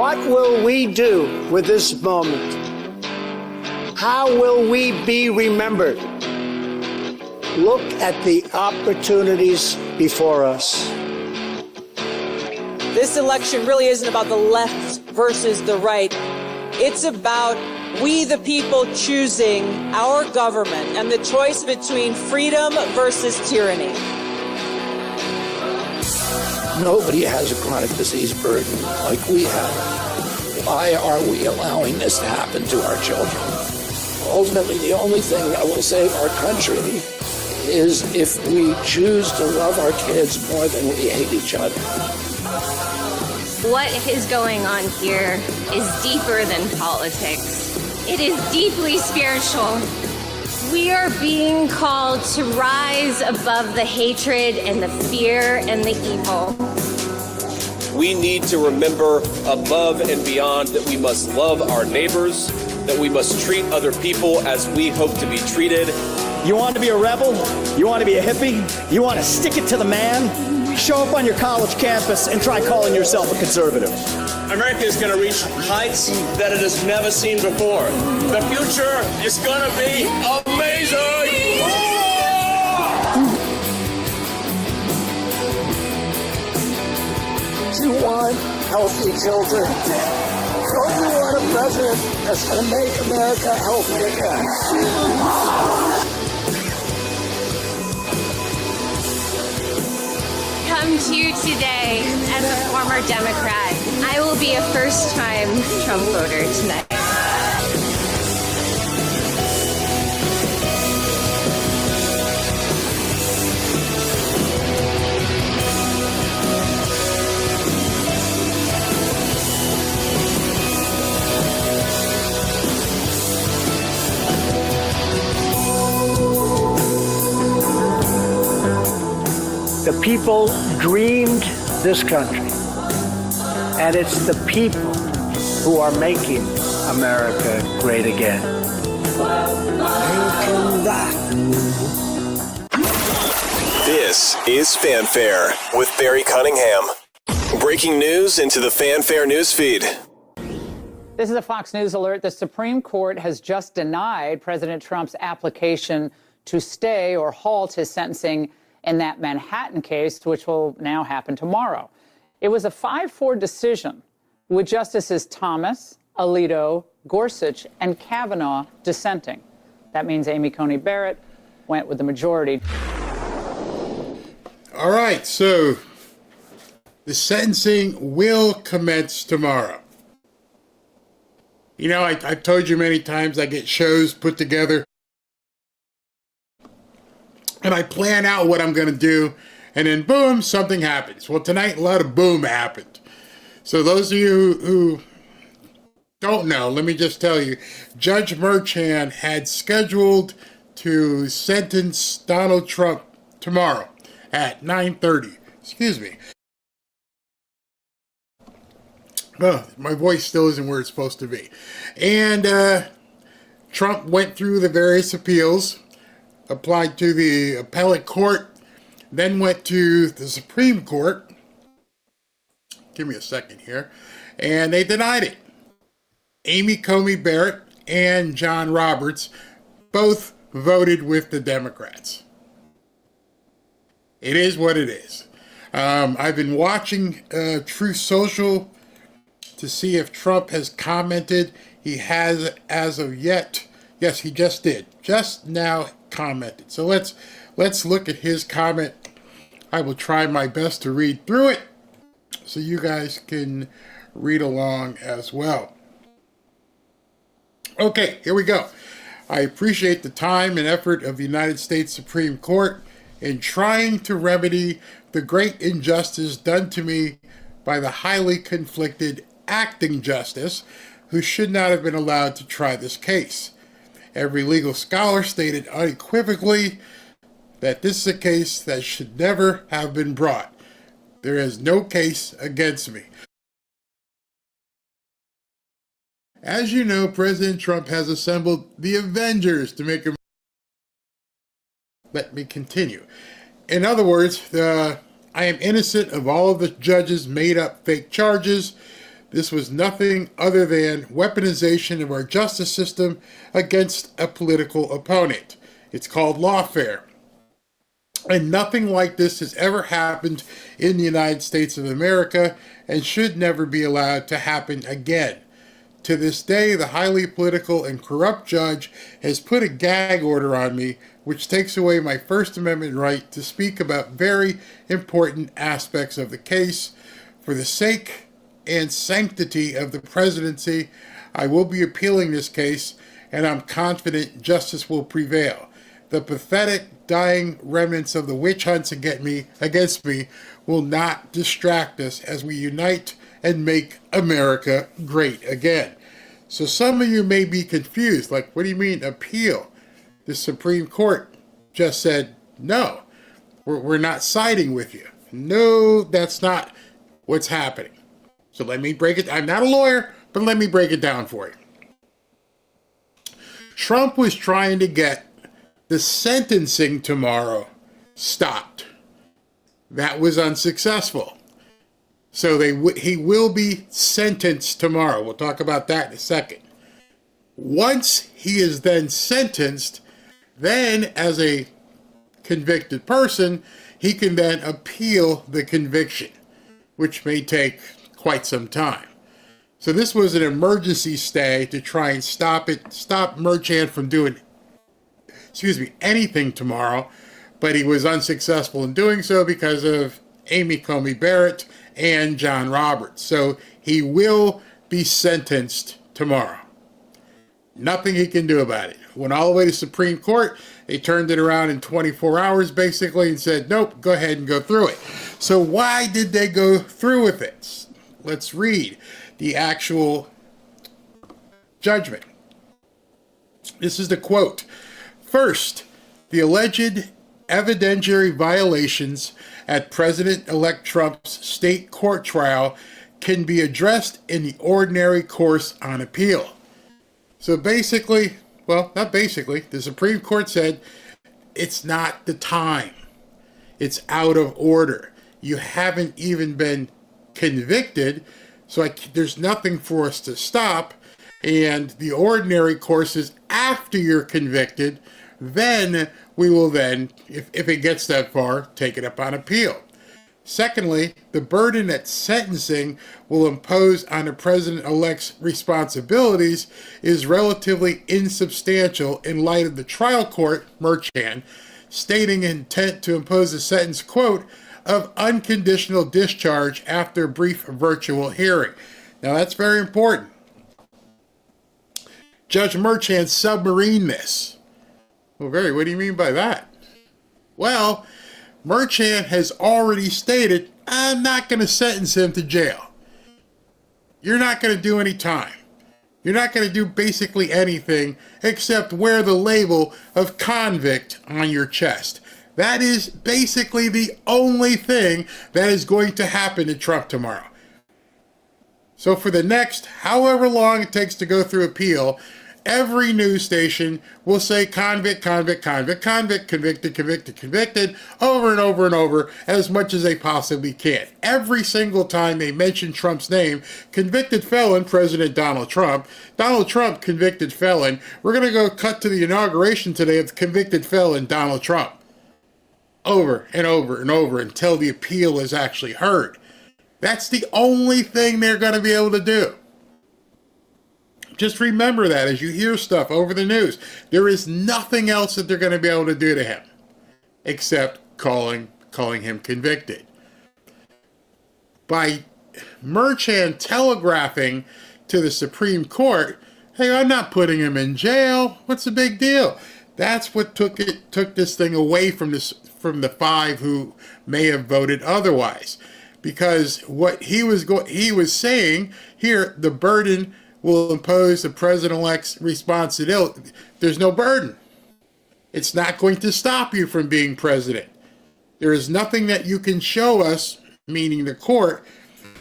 What will we do with this moment? How will we be remembered? Look at the opportunities before us. This election really isn't about the left versus the right. It's about we the people choosing our government and the choice between freedom versus tyranny. Nobody has a chronic disease burden like we have. Why are we allowing this to happen to our children? Ultimately, the only thing that will save our country is if we choose to love our kids more than we hate each other. What is going on here is deeper than politics. It is deeply spiritual. We are being called to rise above the hatred and the fear and the evil. We need to remember above and beyond that we must love our neighbors, that we must treat other people as we hope to be treated. You want to be a rebel? You want to be a hippie? You want to stick it to the man? Show up on your college campus and try calling yourself a conservative. America is going to reach heights that it has never seen before. The future is going to be amazing! You want healthy children. Don't you want a president that's going to make America healthy again? Come to you today as a former Democrat. I will be a first-time Trump voter tonight. The people dreamed this country, and it's the people who are making America great again. This is Fanfare with Barry Cunningham. Breaking news into the Fanfare newsfeed. This is a Fox News alert. The Supreme Court has just denied President Trump's application to stay or halt his sentencing in that Manhattan case, which will now happen tomorrow. It was a 5-4 decision with Justices Thomas, Alito, Gorsuch, and Kavanaugh dissenting. That means Amy Coney Barrett went with the majority. All right, so the sentencing will commence tomorrow. You know, I've told you many times I get shows put together and I plan out what I'm going to do, and then boom, something happens. Well, tonight, a lot of boom happened. So those of you who don't know, let me just tell you, Judge Merchan had scheduled to sentence Donald Trump tomorrow at 9:30. Excuse me. Oh, my voice still isn't where it's supposed to be. And Trump went through the various appeals, applied to the appellate court, then went to the Supreme Court. Give me a second here. And they denied it. Amy Coney Barrett and John Roberts both voted with the Democrats. It is what it is. I've been watching Truth Social to see if Trump has commented. He has as of yet. Yes, he just did. Just now commented. So let's look at his comment. I will try my best to read through it so you guys can read along as well. Okay, here we go. I appreciate the time and effort of the United States Supreme Court in trying to remedy the great injustice done to me by the highly conflicted acting justice who should not have been allowed to try this case. Every legal scholar stated unequivocally that this is a case that should never have been brought. There is no case against me. As you know, President Trump has assembled the Avengers to make him. Let me continue. In other words, I am innocent of all of the judges' made-up fake charges. This was nothing other than weaponization of our justice system against a political opponent. It's called lawfare. And nothing like this has ever happened in the United States of America and should never be allowed to happen again. To this day, the highly political and corrupt judge has put a gag order on me, which takes away my First Amendment right to speak about very important aspects of the case. For the sake and sanctity of the presidency, I will be appealing this case, and I'm confident justice will prevail. The pathetic, dying remnants of the witch hunts against me will not distract us as we unite and make America great again. So some of you may be confused, like, what do you mean appeal? The Supreme Court just said, no, we're not siding with you. No, that's not what's happening. So let me break it. I'm not a lawyer, but let me break it down for you. Trump was trying to get the sentencing tomorrow stopped. That was unsuccessful. So he will be sentenced tomorrow. We'll talk about that in a second. Once he is then sentenced, then as a convicted person, he can then appeal the conviction, which may take quite some time. So this was an emergency stay to try and stop Merchant from doing, anything tomorrow, but he was unsuccessful in doing so because of Amy Coney Barrett and John Roberts. So he will be sentenced tomorrow. Nothing he can do about it. Went all the way to Supreme Court. They turned it around in 24 hours basically and said, nope, go ahead and go through it. So why did they go through with it? Let's read the actual judgment. This is the quote. First, the alleged evidentiary violations at President-elect Trump's state court trial can be addressed in the ordinary course on appeal. So basically, well, not basically, the Supreme Court said it's not the time. It's out of order. You haven't even been convicted, so there's nothing for us to stop. And the ordinary course is after you're convicted, then we will then, if it gets that far, take it up on appeal. Secondly, the burden that sentencing will impose on the president-elect's responsibilities is relatively insubstantial in light of the trial court, Merchant, stating intent to impose a sentence, quote, of unconditional discharge after a brief virtual hearing. Now that's very important. Judge Merchant submarined this. Well, what do you mean by that? Well, Merchant has already stated, I'm not going to sentence him to jail. You're not going to do any time. You're not going to do basically anything except wear the label of convict on your chest. That is basically the only thing that is going to happen to Trump tomorrow. So for the next however long it takes to go through appeal, every news station will say convict, convict, convict, convict, convicted, convicted, convicted, over and over and over as much as they possibly can. Every single time they mention Trump's name, convicted felon, President Donald Trump, convicted felon, we're going to go cut to the inauguration today of the convicted felon, Donald Trump. Over and over and over until the appeal is actually heard. That's the only thing they're going to be able to do. Just remember that as you hear stuff over the news. There is nothing else that they're going to be able to do to him except calling him convicted. By Merchant telegraphing to the Supreme Court, hey, I'm not putting him in jail. What's the big deal? That's what took this thing away from the five who may have voted otherwise. Because what he was saying here, the burden will impose the president-elect's responsibility. There's no burden. It's not going to stop you from being president. There is nothing that you can show us, meaning the court,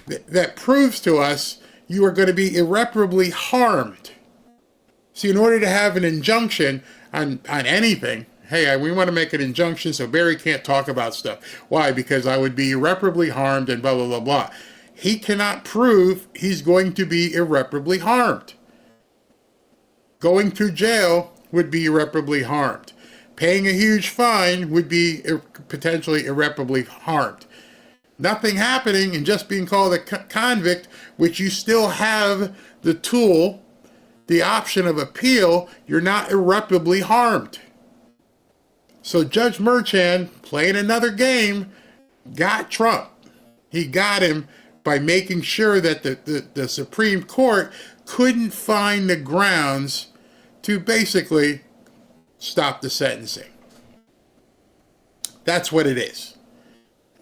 that proves to us you are going to be irreparably harmed. See, in order to have an injunction on anything, hey, we want to make an injunction so Barry can't talk about stuff. Why? Because I would be irreparably harmed and blah, blah, blah, blah. he cannot prove he's going to be irreparably harmed. Going to jail would be irreparably harmed. Paying a huge fine would be potentially irreparably harmed. Nothing happening and just being called a convict, which you still have the tool, the option of appeal, you're not irreparably harmed. So Judge Merchan, playing another game, got Trump. He got him by making sure that the Supreme Court couldn't find the grounds to basically stop the sentencing. That's what it is.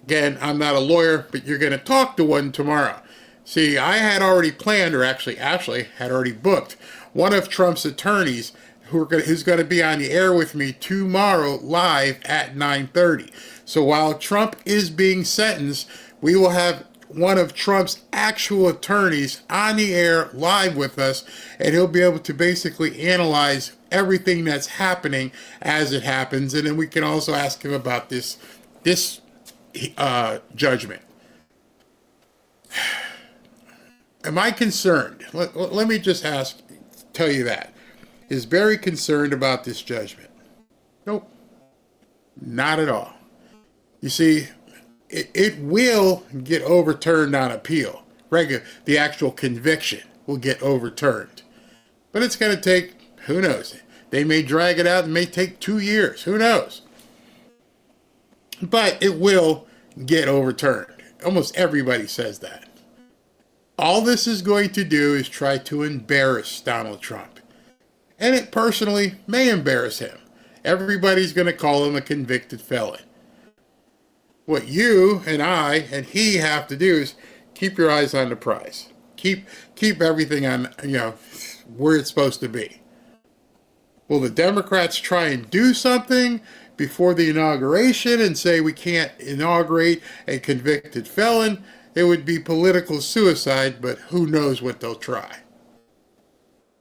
Again, I'm not a lawyer, but you're going to talk to one tomorrow. See, I had already planned, or actually had already booked, one of Trump's attorneys who's going to be on the air with me tomorrow live at 9:30. So while Trump is being sentenced, we will have one of Trump's actual attorneys on the air live with us, and he'll be able to basically analyze everything that's happening as it happens, and then we can also ask him about this judgment. Am I concerned? Let me just tell you that. Is Barry concerned about this judgment? Nope. Not at all. You see, it will get overturned on appeal. The actual conviction will get overturned. But it's going to take, who knows? They may drag it out. It may take 2 years. Who knows? But it will get overturned. Almost everybody says that. All this is going to do is try to embarrass Donald Trump. And it personally may embarrass him. Everybody's going to call him a convicted felon. What you and I and he have to do is keep your eyes on the prize. Keep everything on, where it's supposed to be. Will the Democrats try and do something before the inauguration and say we can't inaugurate a convicted felon? It would be political suicide, but who knows what they'll try.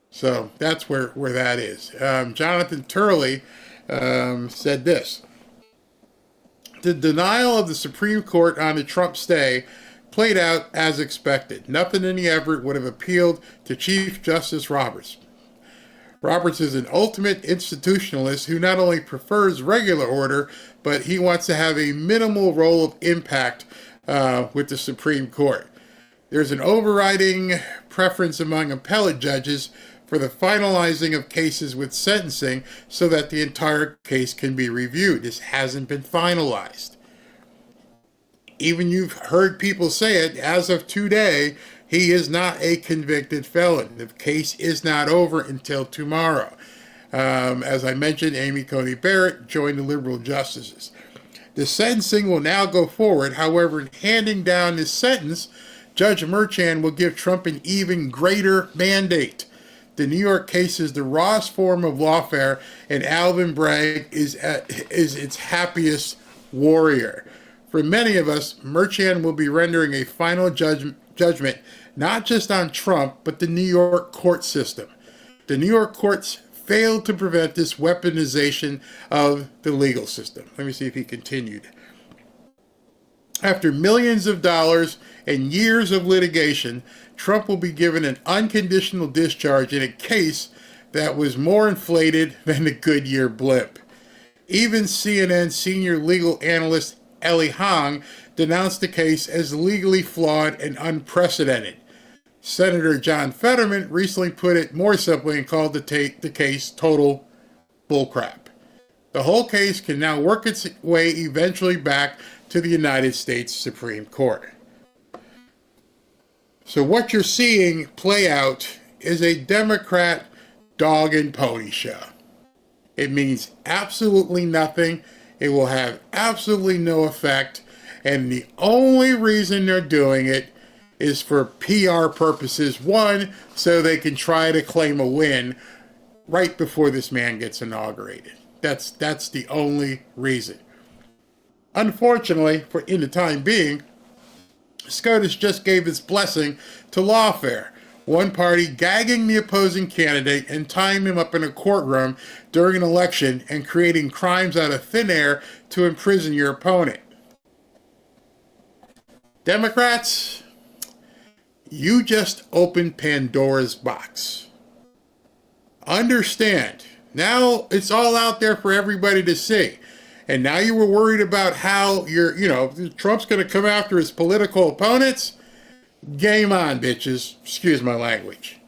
So that's where that is. Jonathan Turley said this. The denial of the Supreme Court on the Trump stay played out as expected. Nothing in the effort would have appealed to Chief Justice Roberts. Roberts is an ultimate institutionalist who not only prefers regular order, but he wants to have a minimal role of impact with the Supreme Court. There's an overriding preference among appellate judges for the finalizing of cases with sentencing so that the entire case can be reviewed. This hasn't been finalized. Even you've heard people say it, as of today, he is not a convicted felon. The case is not over until tomorrow. As I mentioned, Amy Coney Barrett joined the liberal justices. The sentencing will now go forward. However, in handing down his sentence, Judge Merchan will give Trump an even greater mandate. The New York case is the rawest form of lawfare, and Alvin Bragg is its happiest warrior. For many of us, Merchan will be rendering a final judgment not just on Trump, but the New York court system. The New York courts failed to prevent this weaponization of the legal system. Let me see if he continued. After millions of dollars and years of litigation, Trump will be given an unconditional discharge in a case that was more inflated than the Goodyear blimp. Even CNN senior legal analyst Ellie Hong denounced the case as legally flawed and unprecedented. Senator John Fetterman recently put it more simply and called the case total bullcrap. The whole case can now work its way eventually back to the United States Supreme Court. So what you're seeing play out is a Democrat dog and pony show. It means absolutely nothing. It will have absolutely no effect. And the only reason they're doing it is for PR purposes. One, so they can try to claim a win right before this man gets inaugurated. That's the only reason. Unfortunately, in the time being, Scotus just gave its blessing to lawfare, one party gagging the opposing candidate and tying him up in a courtroom during an election and creating crimes out of thin air to imprison your opponent. Democrats, You just opened Pandora's box. Understand, now it's all out there for everybody to see. And now you were worried about how Trump's going to come after his political opponents. Game on, bitches. Excuse my language.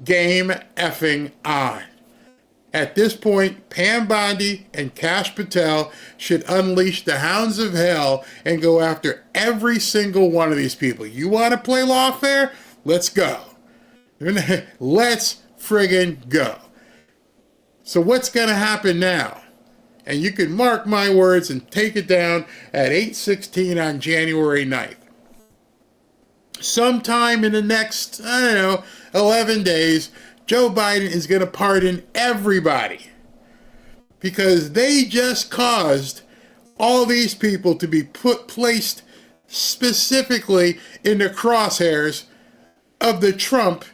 Game effing on. At this point, Pam Bondi and Kash Patel should unleash the hounds of hell and go after every single one of these people. You want to play lawfare? Let's go. Let's friggin' go. So what's going to happen now? And you can mark my words and take it down at 8:16 on January 9th. Sometime in the next, 11 days, Joe Biden is going to pardon everybody because they just caused all these people to be placed specifically in the crosshairs of the Trump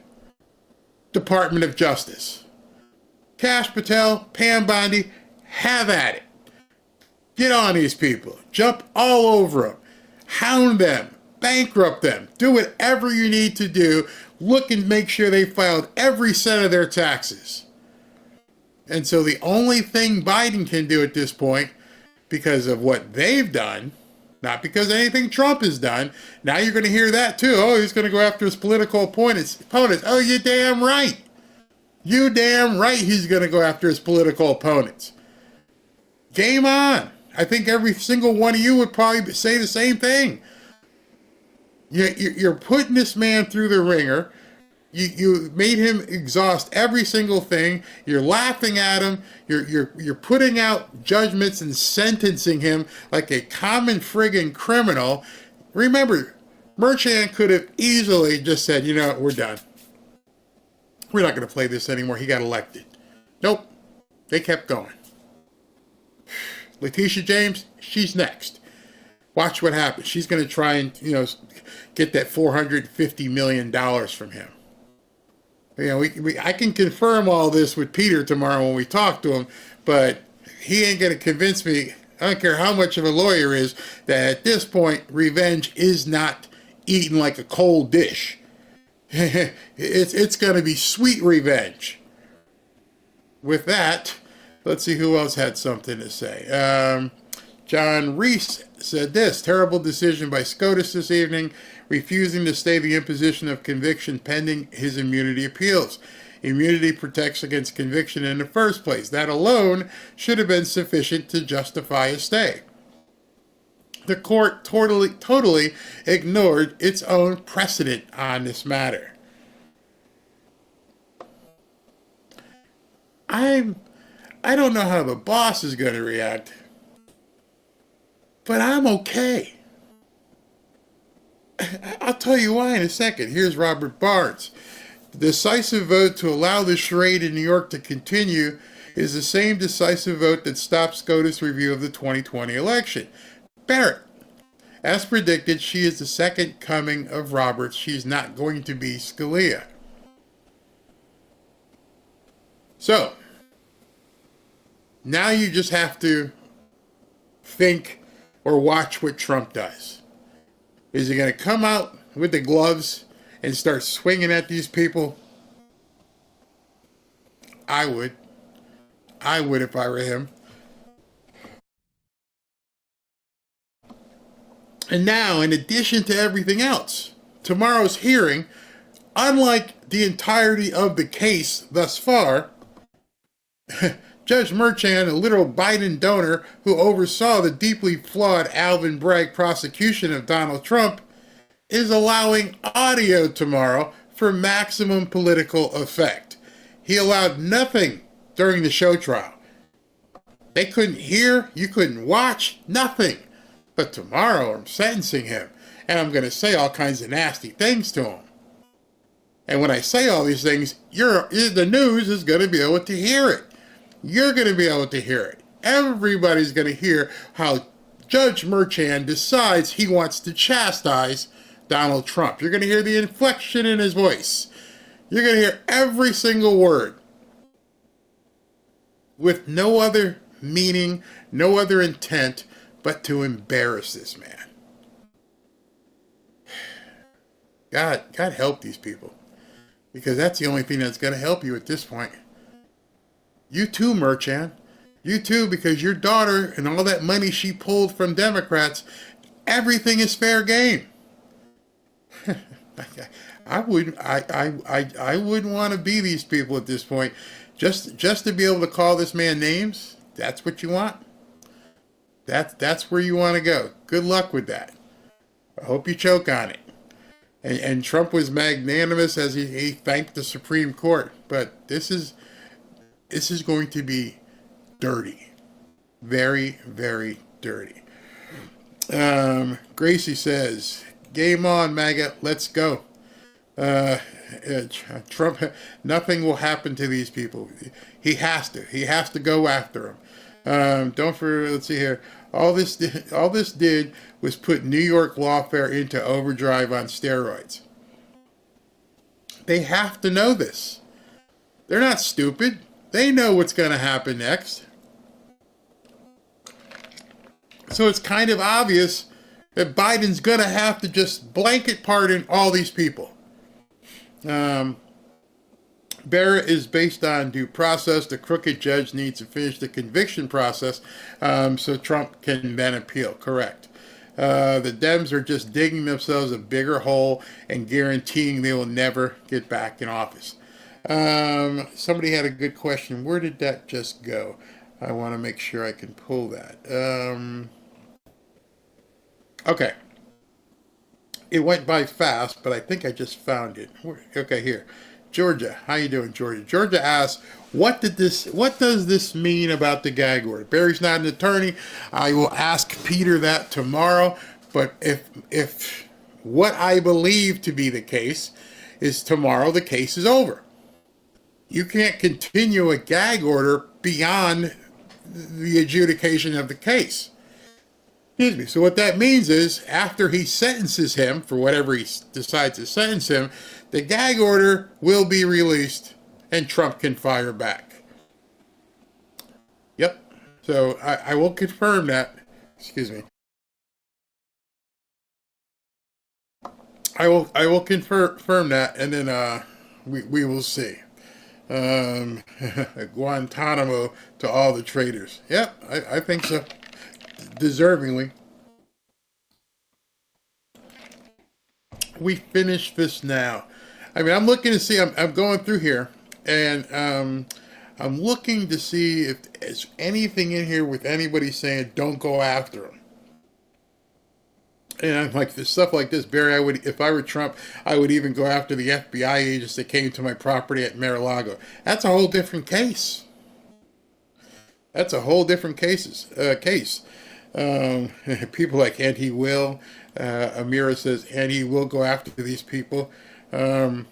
Department of Justice. Kash Patel, Pam Bondi, have at it. Get on these people. Jump all over them. Hound them. Bankrupt them. Do whatever you need to do. Look and make sure they filed every cent of their taxes. And so the only thing Biden can do at this point, because of what they've done, not because of anything Trump has done, now you're going to hear that too. Oh, he's going to go after his political opponents. Oh, you damn right. You damn right he's going to go after his political opponents. Game on. I think every single one of you would probably say the same thing. You're putting this man through the ringer. You made him exhaust every single thing. You're laughing at him. You're putting out judgments and sentencing him like a common friggin' criminal. Remember, Merchant could have easily just said, we're done. We're not going to play this anymore. He got elected. Nope. They kept going. Letitia James, she's next. Watch what happens. She's going to try and, get that $450 million from him. I can confirm all this with Peter tomorrow when we talk to him, but he ain't going to convince me, I don't care how much of a lawyer is, that at this point, revenge is not eaten like a cold dish. It's going to be sweet revenge. With that, let's see who else had something to say. John Reese said this: terrible decision by Scotus this evening, refusing to stay the imposition of conviction pending his immunity appeals. Immunity protects against conviction in the first place. That alone should have been sufficient to justify a stay. The court totally ignored its own precedent on this matter. I don't know how the boss is going to react, but I'm okay. I'll tell you why in a second. Here's Robert Barnes. The decisive vote to allow the charade in New York to continue is the same decisive vote that stopped SCOTUS review of the 2020 election. Barrett. As predicted, she is the second coming of Roberts. She's not going to be Scalia. So, now you just have to think or watch what Trump does. Is he going to come out with the gloves and start swinging at these people? I would. I would if I were him. And now, in addition to everything else, tomorrow's hearing, unlike the entirety of the case thus far, Judge Merchan, a literal Biden donor who oversaw the deeply flawed Alvin Bragg prosecution of Donald Trump, is allowing audio tomorrow for maximum political effect. He allowed nothing during the show trial. They couldn't hear, you couldn't watch, nothing. But tomorrow I'm sentencing him, and I'm going to say all kinds of nasty things to him. And when I say all these things, the news is going to be able to hear it. You're going to be able to hear it. Everybody's going to hear how Judge Merchan decides he wants to chastise Donald Trump. You're going to hear the inflection in his voice. You're going to hear every single word with no other meaning, no other intent but to embarrass this man. God help these people. Because that's the only thing that's going to help you at this point. You too, Merchan. You too, because your daughter and all that money she pulled from Democrats, everything is fair game. I wouldn't want to be these people at this point. Just to be able to call this man names, that's what you want? That's where you want to go. Good luck with that. I hope you choke on it. And Trump was magnanimous as he thanked the Supreme Court. But this is going to be dirty. Very, very dirty. Gracie says, game on, MAGA, let's go. Trump, nothing will happen to these people. He has to go after them. Let's see here. All this did was put New York lawfare into overdrive on steroids. They have to know this. They're not stupid. They know what's going to happen next. So it's kind of obvious that Biden's going to have to just blanket pardon all these people. Barra is based on due process. The crooked judge needs to finish the conviction process so Trump can then appeal. Correct. The Dems are just digging themselves a bigger hole and guaranteeing they will never get back in office. Somebody had a good question. Where did that just go? I want to make sure I can pull that. Okay. It went by fast, but I think I just found it. Okay, here. Georgia, how you doing, Georgia? Georgia asks, what does this mean about the gag order? Barry's not an attorney. I will ask Peter that tomorrow. But if what I believe to be the case is tomorrow, the case is over. You can't continue a gag order beyond the adjudication of the case. Excuse me. So what that means is after he sentences him for whatever he decides to sentence him, the gag order will be released and Trump can fire back. Yep. So I will confirm that. Excuse me. I will confirm that, and then we will see. Guantanamo to all the traitors. Yep, I think so. Deservingly. We finish this now. I mean, I'm looking to see, I'm going through here, and I'm looking to see if there's anything in here with anybody saying, don't go after him. And I'm like, there's stuff like this, Barry, if I were Trump, I would even go after the FBI agents that came to my property at Mar-a-Lago. That's a whole different case. That's a whole different case. People like, and he will. Amira says, and he will go after these people. Love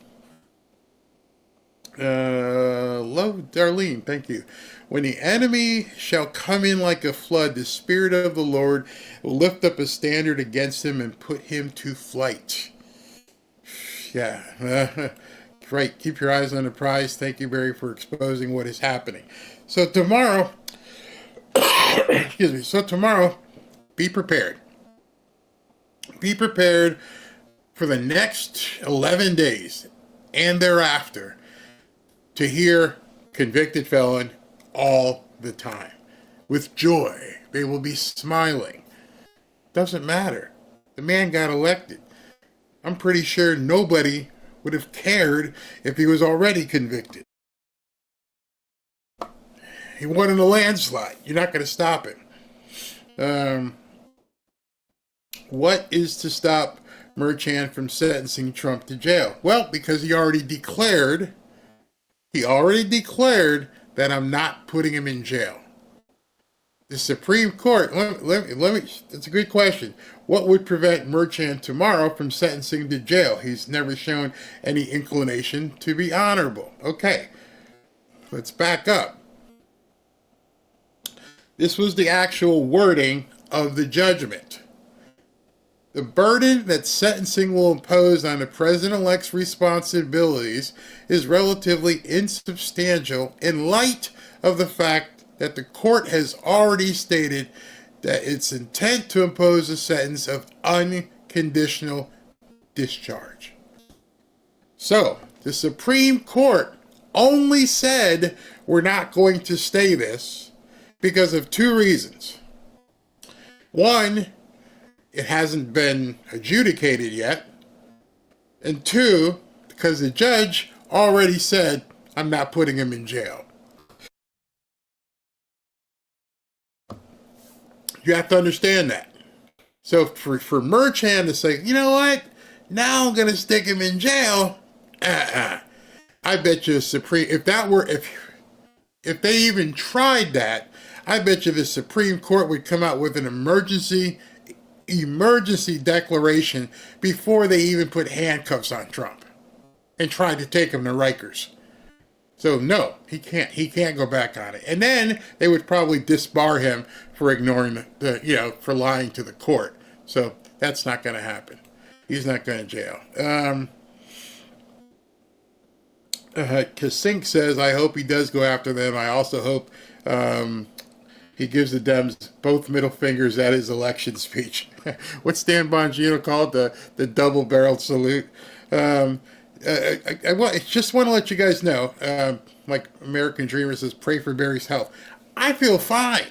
Darlene, thank you. When the enemy shall come in like a flood, the Spirit of the Lord will lift up a standard against him and put him to flight. Yeah, right. Keep your eyes on the prize. Thank you, Barry, for exposing what is happening. So tomorrow, excuse me. So tomorrow, be prepared. Be prepared for the next 11 days and thereafter to hear convicted felon all the time. With joy. They will be smiling. Doesn't matter. The man got elected. I'm pretty sure nobody would have cared if he was already convicted. He won in a landslide. You're not going to stop him. What is to stop Merchan from sentencing Trump to jail? Well, because he already declared that I'm not putting him in jail. The Supreme Court, let me, that's a good question. What would prevent Merchan tomorrow from sentencing to jail? He's never shown any inclination to be honorable. Okay, let's back up. This was the actual wording of the judgment. The burden that sentencing will impose on the president-elect's responsibilities is relatively insubstantial in light of the fact that the court has already stated that its intent to impose a sentence of unconditional discharge. So the Supreme Court only said we're not going to stay this because of two reasons. One, it hasn't been adjudicated yet. And two, because the judge already said, I'm not putting him in jail. You have to understand that. So for Merchan to say, you know what, now I'm going to stick him in jail, I bet you if they even tried that, I bet you the Supreme Court would come out with an emergency declaration before they even put handcuffs on Trump and tried to take him to Rikers. So no, he can't go back on it. And then they would probably disbar him for ignoring for lying to the court. So that's not going to happen. He's not going to jail. Kasink says, I hope he does go after them. I also hope he gives the Dems both middle fingers at his election speech. What's Dan Bongino called? The double-barreled salute. I just want to let you guys know, like American Dreamer says, pray for Barry's health. I feel fine.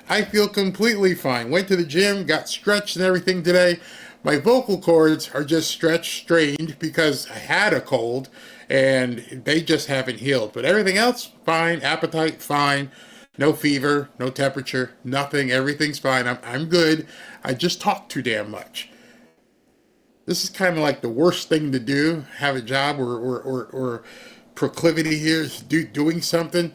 I feel completely fine. Went to the gym, got stretched and everything today. My vocal cords are just stretched, strained because I had a cold and they just haven't healed. But everything else, fine. Appetite, fine. No fever, no temperature, nothing. Everything's fine. I'm good. I just talk too damn much. This is kind of like the worst thing to do, have a job or proclivity here is doing something.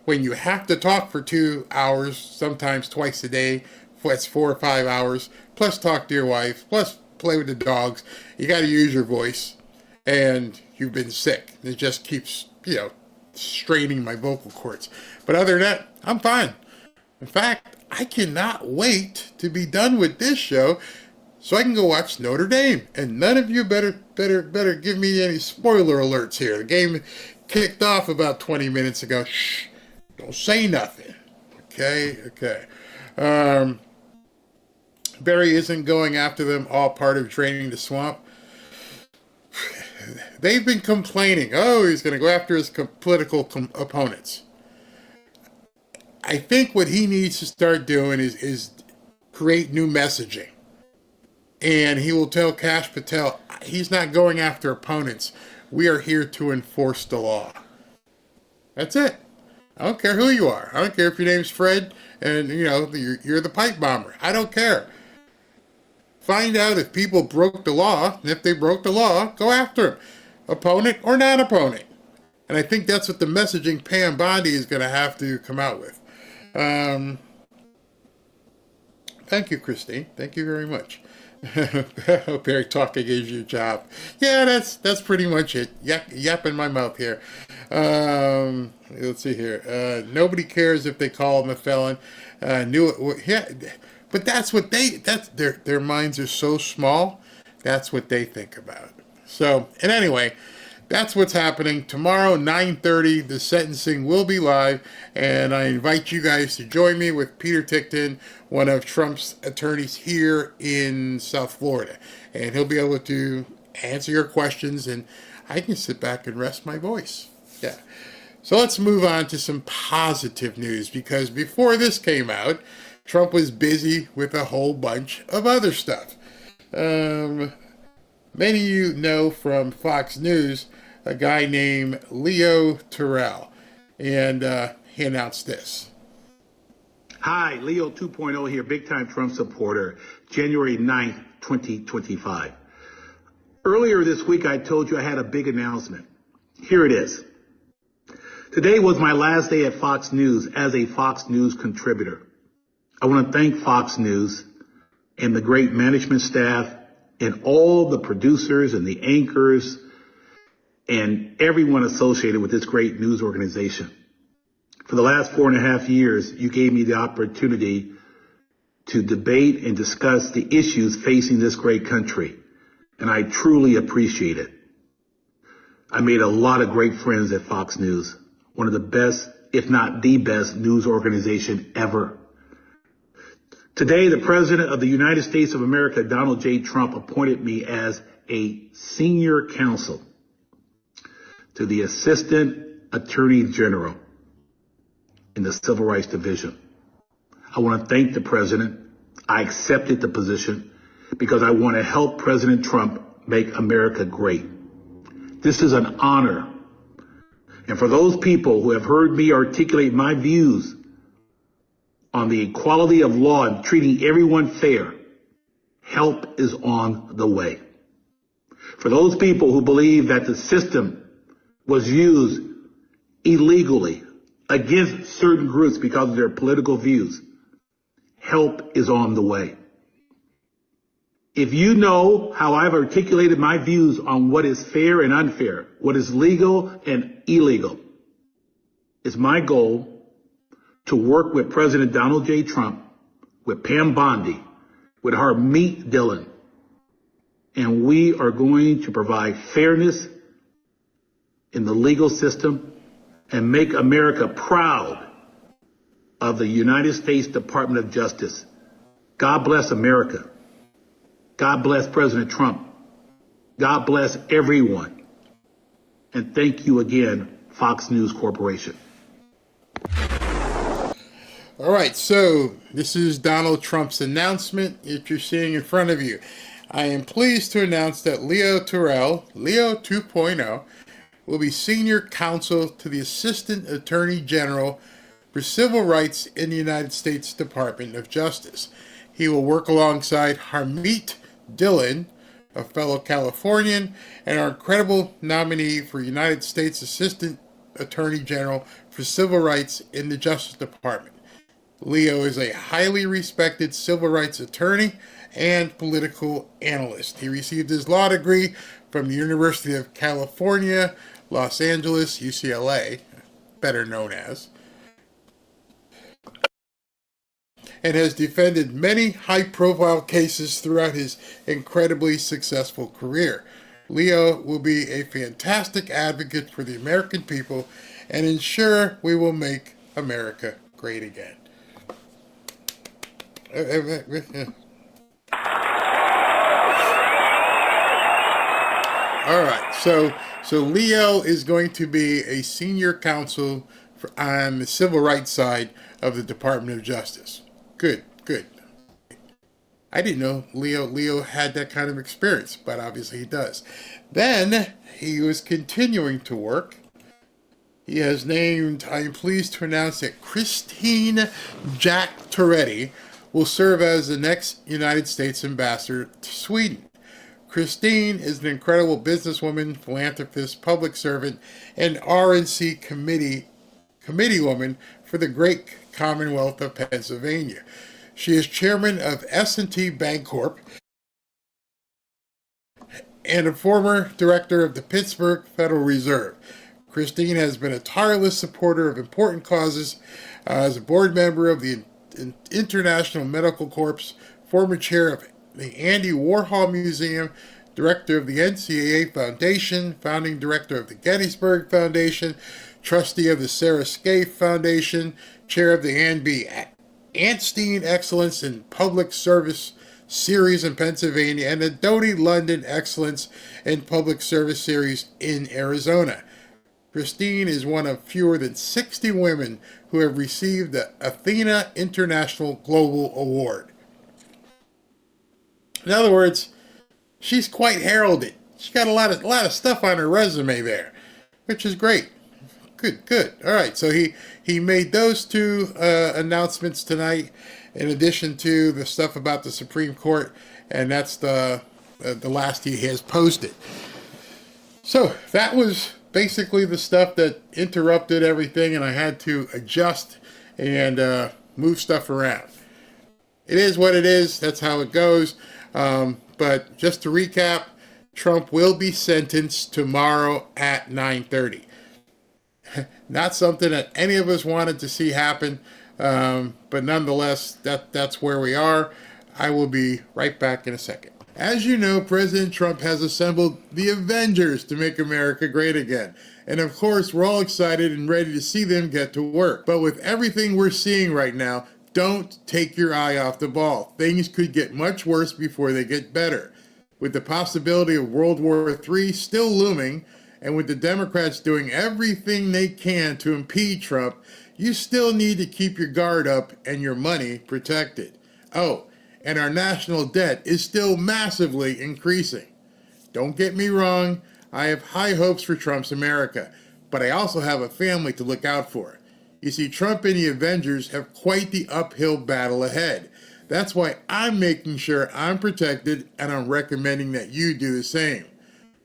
When you have to talk for 2 hours, sometimes twice a day, that's 4 or 5 hours, plus talk to your wife, plus play with the dogs, you got to use your voice, and you've been sick. It just keeps, straining my vocal cords. But other than that, I'm fine. In fact, I cannot wait to be done with this show so I can go watch Notre Dame. And none of you better give me any spoiler alerts here. The game kicked off about 20 minutes ago. Shh, don't say nothing. Okay. Barry isn't going after them, all part of draining the swamp. They've been complaining, he's going to go after his political opponents. I think what he needs to start doing is create new messaging. And he will tell Kash Patel, he's not going after opponents. We are here to enforce the law. That's it. I don't care who you are. I don't care if your name's Fred and, you're the pipe bomber. I don't care. Find out if people broke the law, and if they broke the law, go after them. Opponent or non-opponent. And I think that's what the messaging Pam Bondi is going to have to come out with. Thank you, Christine. Thank you very much. Barry talking is your job. Yeah, that's pretty much it. Yap in my mouth here. Let's see here. Nobody cares if they call him a felon. But that's what their minds are so small. That's what they think about. So, and anyway, that's what's happening. Tomorrow, 9:30, the sentencing will be live, and I invite you guys to join me with Peter Tickton, one of Trump's attorneys here in South Florida. And he'll be able to answer your questions, and I can sit back and rest my voice. Yeah. So let's move on to some positive news, because before this came out, Trump was busy with a whole bunch of other stuff. Many of you know from Fox News a guy named Leo Terrell, and he announced this. Hi, Leo 2.0 here, big-time Trump supporter, January 9th, 2025. Earlier this week, I told you I had a big announcement. Here it is. Today was my last day at Fox News as a Fox News contributor. I want to thank Fox News and the great management staff and all the producers and the anchors and everyone associated with this great news organization. For the last 4.5 years, you gave me the opportunity to debate and discuss the issues facing this great country, and I truly appreciate it. I made a lot of great friends at Fox News, one of the best, if not the best, news organization ever. Today, the President of the United States of America, Donald J. Trump, appointed me as a senior counsel to the Assistant Attorney General in the Civil Rights Division. I want to thank the President. I accepted the position because I want to help President Trump make America great. This is an honor. And for those people who have heard me articulate my views on the equality of law and treating everyone fair, help is on the way. For those people who believe that the system was used illegally against certain groups because of their political views, help is on the way. If you know how I've articulated my views on what is fair and unfair, what is legal and illegal, it's my goal to work with President Donald J. Trump, with Pam Bondi, with Harmeet Dillon, and we are going to provide fairness in the legal system and make America proud of the United States Department of Justice. God bless America. God bless President Trump. God bless everyone. And thank you again, Fox News Corporation. All right, so this is Donald Trump's announcement that you're seeing in front of you. I am pleased to announce that Leo Terrell, Leo 2.0, will be senior counsel to the Assistant Attorney General for Civil Rights in the United States Department of Justice. He will work alongside Harmeet Dillon, a fellow Californian, and our incredible nominee for United States Assistant Attorney General for Civil Rights in the Justice Department. Leo is a highly respected civil rights attorney and political analyst. He received his law degree from the University of California, Los Angeles, UCLA, better known as, and has defended many high-profile cases throughout his incredibly successful career. Leo will be a fantastic advocate for the American people and ensure we will make America great again. All right, so Leo is going to be a senior counsel on the civil rights side of the Department of Justice. Good. I didn't know Leo had that kind of experience, but obviously he does. Then he was continuing to work. He has named, I am pleased to announce that Christine Jack Toretti will serve as the next United States ambassador to Sweden. Christine is an incredible businesswoman, philanthropist, public servant, and RNC committeewoman for the great Commonwealth of Pennsylvania. She is chairman of S&T Bancorp and a former director of the Pittsburgh Federal Reserve. Christine has been a tireless supporter of important causes as a board member of the International Medical Corps, former chair of the Andy Warhol Museum, director of the NCAA Foundation, founding director of the Gettysburg Foundation, trustee of the Sarah Scaife Foundation, chair of the Ann B. Antstein Excellence in Public Service Series in Pennsylvania, and the Doty London Excellence in Public Service Series in Arizona. Christine is one of fewer than 60 women who have received the Athena International Global Award. In other words, she's quite heralded. She's got a lot of stuff on her resume there, which is great. Good. All right, so he made those two announcements tonight, in addition to the stuff about the Supreme Court, and that's the last he has posted. So that was basically the stuff that interrupted everything, and I had to adjust and move stuff around. It is what it is. That's how it goes. But just to recap, Trump will be sentenced tomorrow at 9:30. Not something that any of us wanted to see happen, but nonetheless, that's where we are. I will be right back in a second. As you know, President Trump has assembled the Avengers to make America great again. And of course, we're all excited and ready to see them get to work. But with everything we're seeing right now, don't take your eye off the ball. Things could get much worse before they get better. With the possibility of World War III still looming, And with the Democrats doing everything they can to impede Trump, you still need to keep your guard up and your money protected. Oh, and our national debt is still massively increasing. Don't get me wrong, I have high hopes for Trump's America, but I also have a family to look out for. You see, Trump and the Avengers have quite the uphill battle ahead. That's why I'm making sure I'm protected, and I'm recommending that you do the same.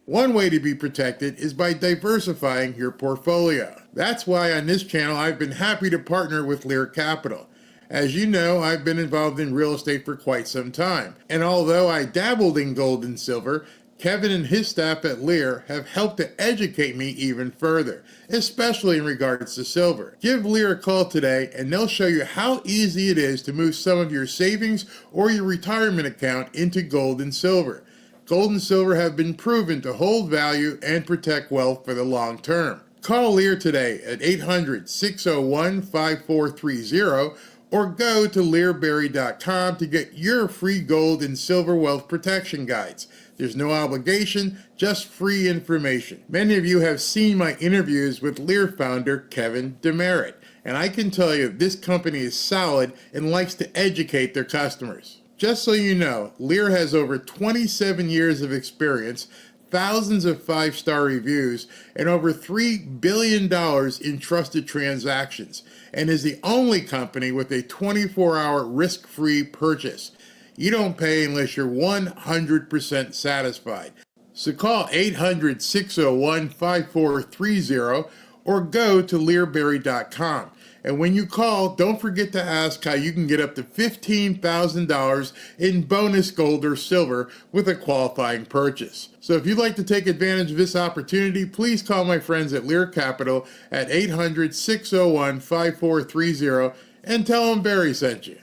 One way to be protected is by diversifying your portfolio. That's why on this channel I've been happy to partner with Lear Capital. As you know, I've been involved in real estate for quite some time, and although I dabbled in gold and silver, Kevin and his staff at Lear have helped to educate me even further, especially in regards to silver. Give Lear a call today and they'll show you how easy it is to move some of your savings or your retirement account into gold and silver. Gold and silver have been proven to hold value and protect wealth for the long term. Call Lear today at 800-601-5430 or go to learberry.com to get your free gold and silver wealth protection guides. There's no obligation, just free information. Many of you have seen my interviews with Lear founder Kevin Demerit, and I can tell you this company is solid and likes to educate their customers. Just so you know, Lear has over 27 years of experience, thousands of 5-star reviews, and over $3 billion in trusted transactions, and is the only company with a 24-hour risk-free purchase. You don't pay unless you're 100% satisfied. So call 800-601-5430 or go to learberry.com. And when you call, don't forget to ask how you can get up to $15,000 in bonus gold or silver with a qualifying purchase. So if you'd like to take advantage of this opportunity, please call my friends at Lear Capital at 800-601-5430 and tell them Barry sent you.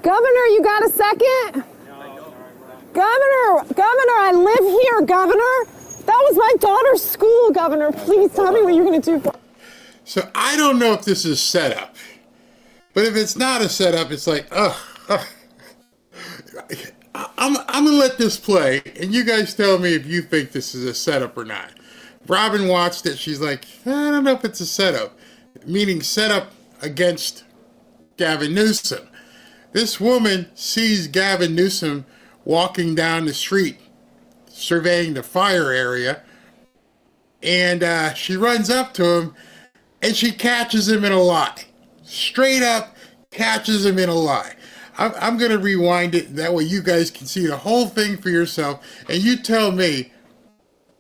Governor, you got a second? Governor, I live here, Governor. That was my daughter's school, Governor. Please tell me what you're going to do. So I don't know if this is set up, but if it's not a setup, it's like, I'm going to let this play, and you guys tell me if you think this is a setup or not. Robin watched it. She's like, I don't know if it's a setup, meaning setup against Gavin Newsom. This woman sees Gavin Newsom walking down the street, surveying the fire area, and she runs up to him, and she catches him in a lie. Straight up catches him in a lie. I'm going to rewind it, that way you guys can see the whole thing for yourself, and you tell me,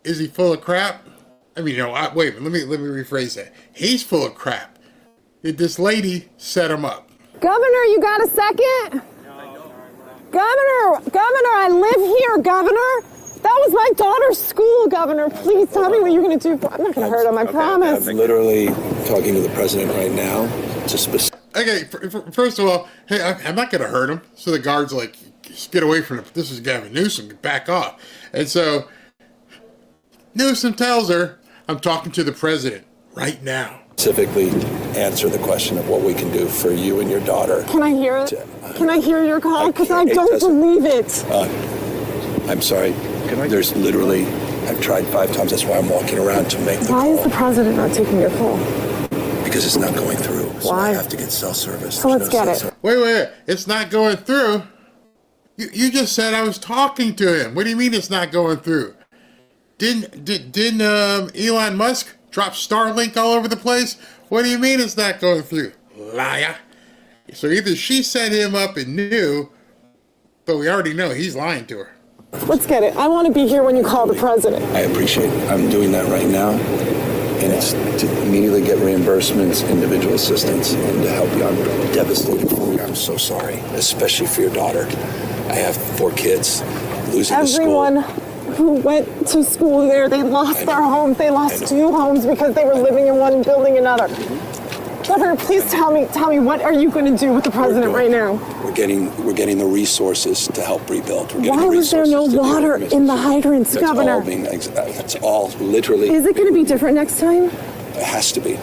is he full of crap? I mean, wait a minute, let me rephrase that. He's full of crap. Did this lady set him up? Governor, you got a second? Governor, I live here, Governor. That was my daughter's school, Governor. Please tell me what you're going to do. I'm not going to hurt him, I promise. I'm literally talking to the president right now. Okay, first of all, hey, I'm not going to hurt him. So the guard's like, just get away from him. This is Gavin Newsom. Back off. And so Newsom tells her, I'm talking to the president right now. Specifically answer the question of what we can do for you and your daughter. Can I hear it? Can I hear your call? Because I don't believe it. I'm sorry. There's literally, I've tried 5 times. That's why I'm walking around to make the call. Why is the president not taking your call? Because it's not going through. So Why? I have to get cell service. So let's get it. Wait. It's not going through? You just said I was talking to him. What do you mean it's not going through? Didn't Elon Musk drop Starlink all over the place? What do you mean it's not going through? Liar. So either she set him up and knew, but we already know he's lying to her. Let's get it. I want to be here when you call the president. I appreciate it. I'm doing that right now. And it's to immediately get reimbursements, individual assistance, and to help you. I'm devastated for you. I'm so sorry, especially for your daughter. I have 4 kids. Losing Everyone who went to school there, they lost their homes. They lost 2 homes because they were living in one and building another. Governor, please tell me, what are you going to do with the president right now? We're getting the resources to help rebuild. Why was there no water in the hydrants, Governor? That's all literally. Is it going to be different next time? It has to be.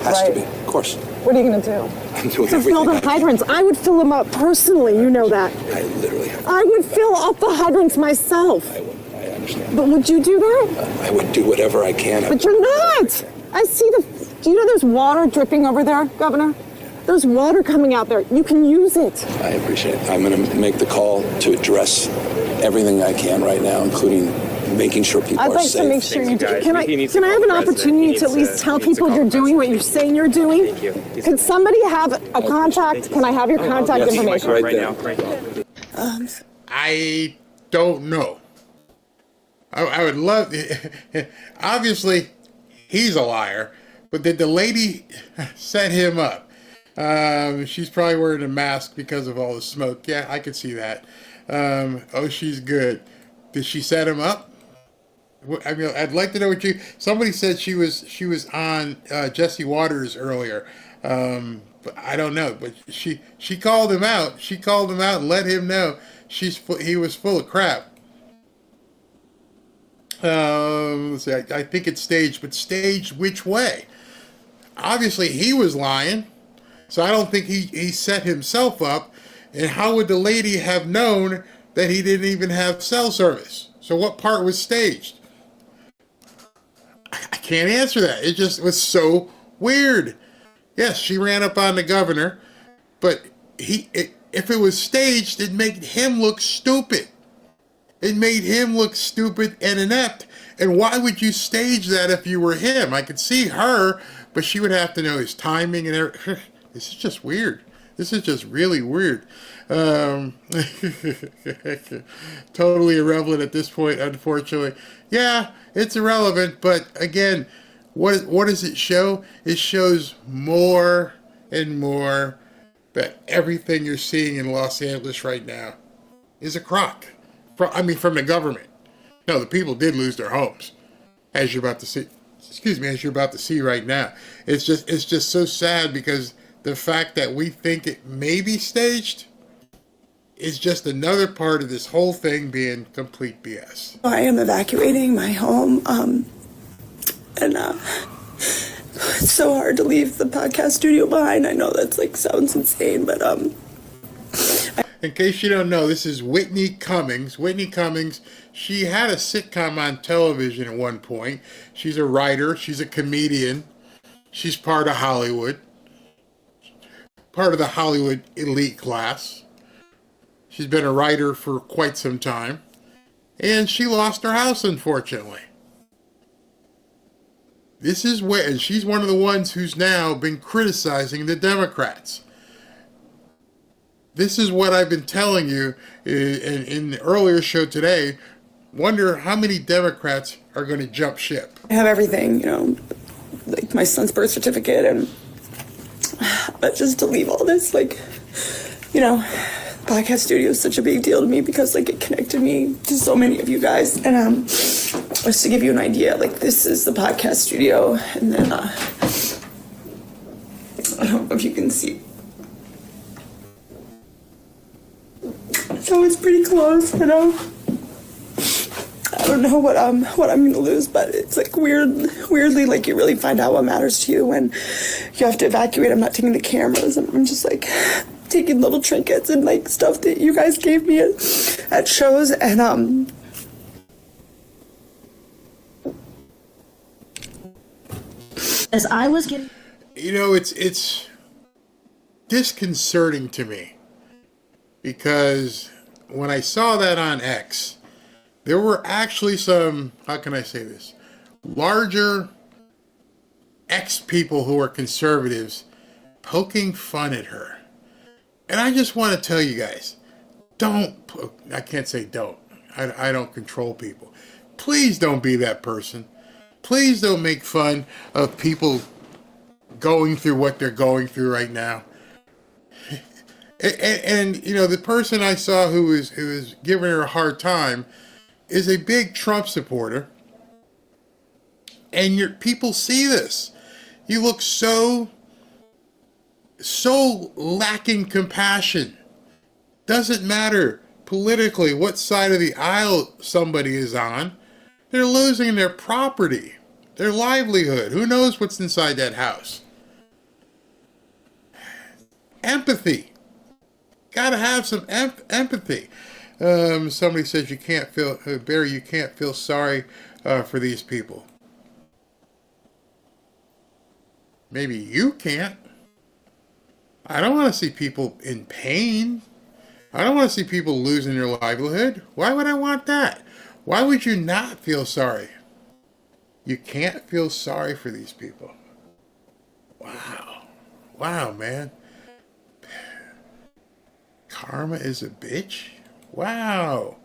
Has to be. Of course. What are you going to do? I'm doing to everything. Fill the hydrants. I would fill them up personally. You know that. I literally have. I would fill up the hydrants myself. I understand. But would you do that? I would do whatever I can. But you're not. I see do you know there's water dripping over there, Governor? There's water coming out there. You can use it. I appreciate it. I'm going to make the call to address everything I can right now, including making sure people I'd are like safe. to make sure you do. Can I have an opportunity to at least tell people you're doing what you're saying you're doing? Could somebody have a contact? Can I have your contact information? Right now. I don't know. I would love. Obviously, he's a liar, but did the lady set him up? She's probably wearing a mask because of all the smoke. Yeah, I could see that. Oh, she's good. Did she set him up? I mean, I'd like to know what somebody said she was on Jesse Waters earlier. But I don't know. But she called him out. She called him out and let him know he was full of crap. Let's see, I think it's staged, but staged which way? Obviously, he was lying. So I don't think he set himself up. And how would the lady have known that he didn't even have cell service? So what part was staged? I can't answer that. It just was so weird. Yes, she ran up on the governor, but if it was staged, it made him look stupid. It made him look stupid and inept. And why would you stage that if you were him? I could see her, but she would have to know his timing and everything. This is just weird. This is just really weird. Totally irrelevant at this point, unfortunately. Yeah, it's irrelevant, but again, what does it show? It shows more and more that everything you're seeing in Los Angeles right now is a crock. From the government. No, the people did lose their homes, as you're about to see. As you're about to see right now. It's just so sad because the fact that we think it may be staged is just another part of this whole thing being complete BS. I am evacuating my home, and it's so hard to leave the podcast studio behind. I know that's sounds insane, but in case you don't know, this is Whitney Cummings. Whitney Cummings, she had a sitcom on television at one point. She's a writer. She's a comedian. She's part of Hollywood. Part of the Hollywood elite class. She's been a writer for quite some time. And she lost her house, unfortunately. And she's one of the ones who's now been criticizing the Democrats. This is what I've been telling you in the earlier show today. Wonder how many Democrats are going to jump ship. I have everything, my son's birth certificate, but just to leave all this, podcast studio is such a big deal to me because it connected me to so many of you guys. And just to give you an idea, this is the podcast studio, and then I don't know if you can see. So it's pretty close, I don't know what I'm gonna lose, but it's weirdly you really find out what matters to you when you have to evacuate. I'm not taking the cameras. I'm just taking little trinkets and stuff that you guys gave me at shows, and as I was getting, it's disconcerting to me because when I saw that on X, there were actually some, how can I say this, larger X people who are conservatives poking fun at her. And I just want to tell you guys, I can't say don't. I don't control people. Please don't be that person. Please don't make fun of people going through what they're going through right now. And the person I saw who was giving her a hard time is a big Trump supporter. And people see this. You look so lacking compassion. Doesn't matter politically what side of the aisle somebody is on. They're losing their property, their livelihood. Who knows what's inside that house? Empathy. Gotta have some empathy. Somebody says you can't feel, Barry, you can't feel sorry for these people. Maybe you can't. I don't want to see people in pain. I don't want to see people losing their livelihood. Why would I want that? Why would you not feel sorry? You can't feel sorry for these people. Wow. Wow, man. Karma is a bitch? Wow.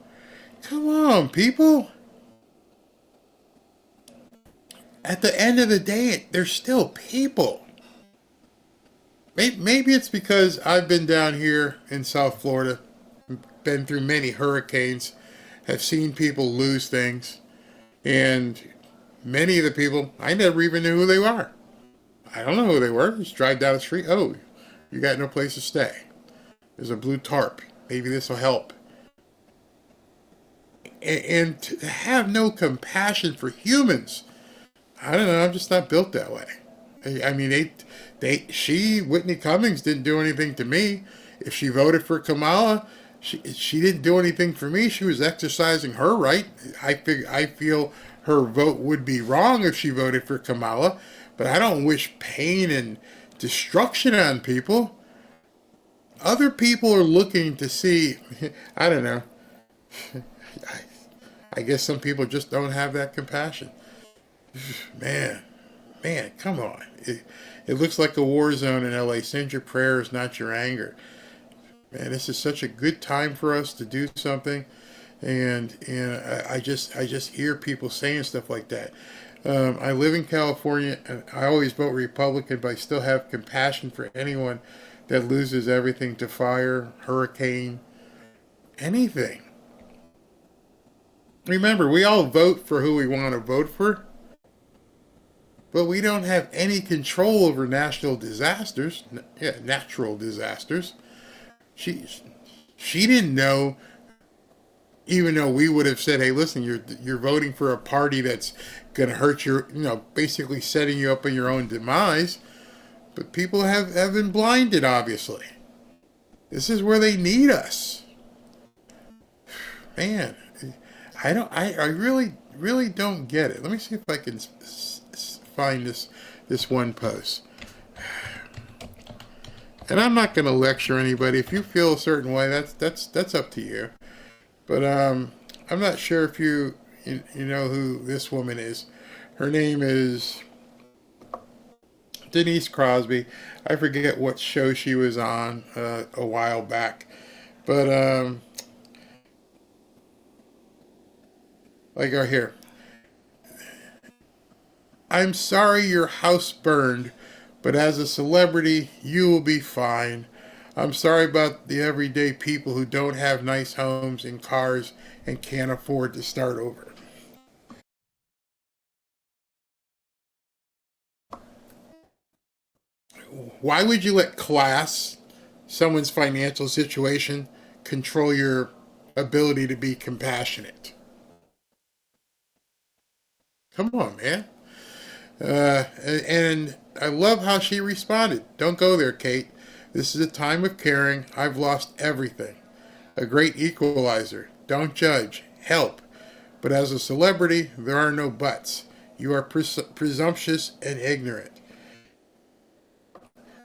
Come on, people. At the end of the day, they're still people. Maybe it's because I've been down here in South Florida, been through many hurricanes, have seen people lose things, and many of the people, I never even knew who they were. I don't know who they were. Just drive down the street. Oh, you got no place to stay. There's a blue tarp. Maybe this will help. And to have no compassion for humans, I don't know. I'm just not built that way. I mean, Whitney Cummings didn't do anything to me. If she voted for Kamala, she didn't do anything for me. She was exercising her right. I feel her vote would be wrong if she voted for Kamala, but I don't wish pain and destruction on people. Other people are looking to see, I don't know. I guess some people just don't have that compassion. Man, come on. It looks like a war zone in LA. Send your prayers, not your anger. Man, this is such a good time for us to do something. And I just hear people saying stuff like that. I live in California, and I always vote Republican, but I still have compassion for anyone that loses everything to fire, hurricane, anything. Remember, we all vote for who we want to vote for, but we don't have any control over natural disasters. She didn't know, even though we would have said, hey, listen, you're voting for a party that's going to hurt your, basically setting you up in your own demise. But people have been blinded, obviously. This is where they need us. Man, I really don't get it. Let me see if I can find this one post. And I'm not going to lecture anybody. If you feel a certain way, that's up to you. But I'm not sure if you know who this woman is. Her name is Denise Crosby. I forget what show she was on a while back. But like right here. I'm sorry your house burned, but as a celebrity, you will be fine. I'm sorry about the everyday people who don't have nice homes and cars and can't afford to start over. Why would you let class, someone's financial situation, control your ability to be compassionate? Come on, man. And I love how she responded. Don't go there, Kate. This is a time of caring. I've lost everything. A great equalizer. Don't judge. Help. But as a celebrity, there are no buts. You are presumptuous and ignorant.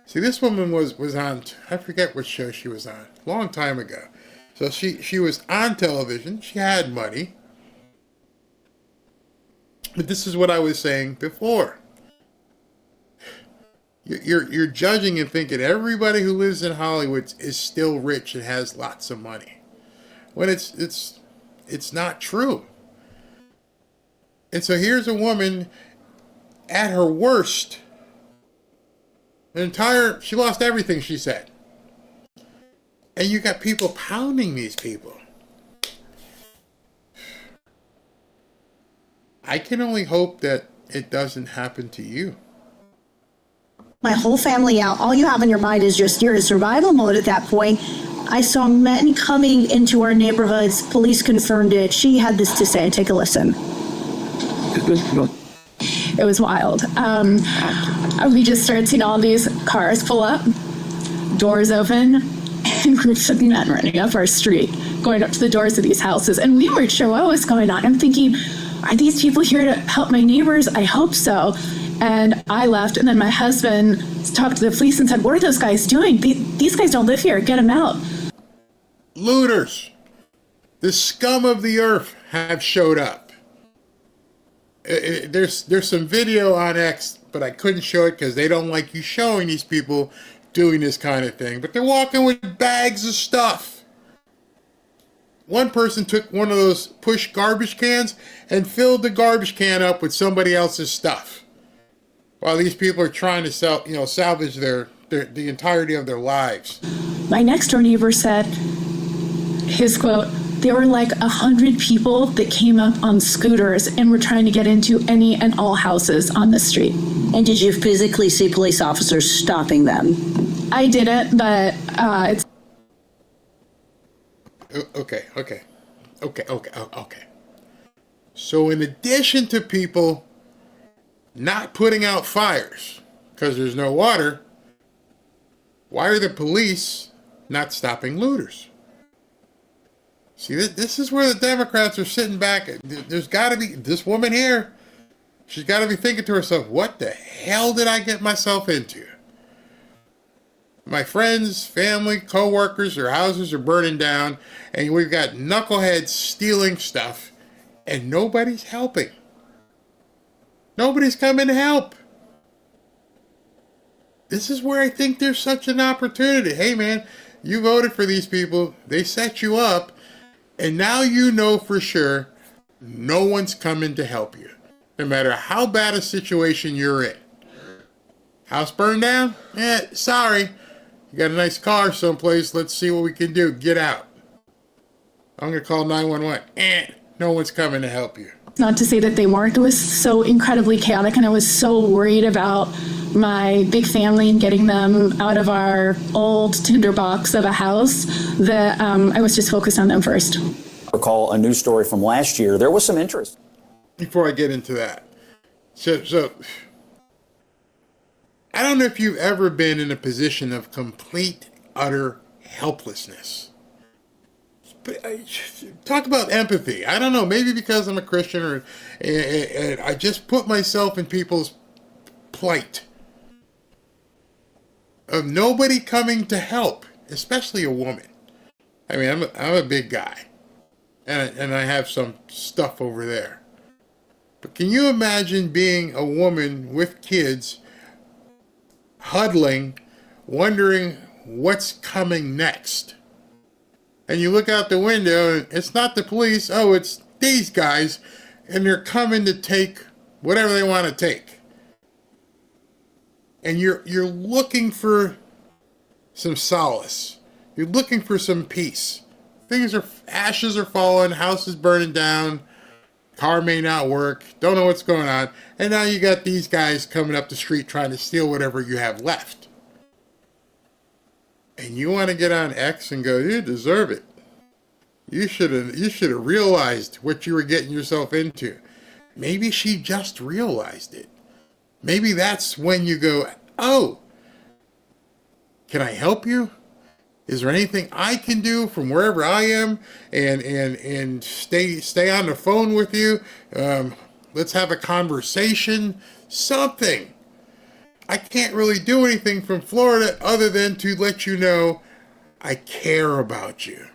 See, this woman was on, I forget what show she was on, a long time ago. So she was on television. She had money. But this is what I was saying before. You're judging and thinking everybody who lives in Hollywood is still rich and has lots of money, when it's not true. And so here's a woman at her worst. She lost everything, she said. And you got people pounding these people. I can only hope that it doesn't happen to you. My whole family out. All you have in your mind is just you're in survival mode at that point. I saw men coming into our neighborhoods. Police confirmed it. She had this to say. Take a listen. It was wild. We just started seeing all these cars pull up, doors open, in groups of men running up our street, going up to the doors of these houses. And we weren't sure what was going on. I'm thinking, are these people here to help my neighbors? I hope so. And I left, and then my husband talked to the police and said, what are those guys doing? These guys don't live here. Get them out. Looters, the scum of the earth, have showed up. There's some video on X, but I couldn't show it because they don't like you showing these people doing this kind of thing. But they're walking with bags of stuff. One person took one of those push garbage cans and filled the garbage can up with somebody else's stuff, while these people are trying to salvage the entirety of their lives. My next door neighbor said, his quote, there were like 100 people that came up on scooters and were trying to get into any and all houses on the street. And did you physically see police officers stopping them? I didn't, but it's... Okay. So in addition to people not putting out fires because there's no water, why are the police not stopping looters? See, this is where the Democrats are sitting back. There's got to be, this woman here, she's got to be thinking to herself, what the hell did I get myself into? My friends, family, co-workers, their houses are burning down, and we've got knuckleheads stealing stuff, and nobody's helping. Nobody's coming to help. This is where I think there's such an opportunity. Hey, man, you voted for these people. They set you up. And now you know for sure no one's coming to help you, no matter how bad a situation you're in. House burned down? Sorry. You got a nice car someplace. Let's see what we can do. Get out. I'm going to call 911. No one's coming to help you. Not to say that they weren't. It was so incredibly chaotic, and I was so worried about my big family and getting them out of our old tinderbox of a house that I was just focused on them first. Recall a news story from last year. There was some interest. Before I get into that, so I don't know if you've ever been in a position of complete, utter helplessness. But talk about empathy. I don't know, maybe because I'm a Christian and I just put myself in people's plight of nobody coming to help, especially a woman. I mean, I'm a big guy, and I have some stuff over there. But can you imagine being a woman with kids, huddling, wondering what's coming next? And you look out the window, and it's not the police. Oh, it's these guys, and they're coming to take whatever they want to take. And you're looking for some solace. You're looking for some peace. Ashes are falling, house is burning down, car may not work, don't know what's going on, and now you got these guys coming up the street trying to steal whatever you have left. And you want to get on X and go, you deserve it. You should have realized what you were getting yourself into. Maybe she just realized it. Maybe that's when you go, oh, can I help you? Is there anything I can do from wherever I am and stay on the phone with you? Let's have a conversation, something. I can't really do anything from Florida other than to let you know I care about you.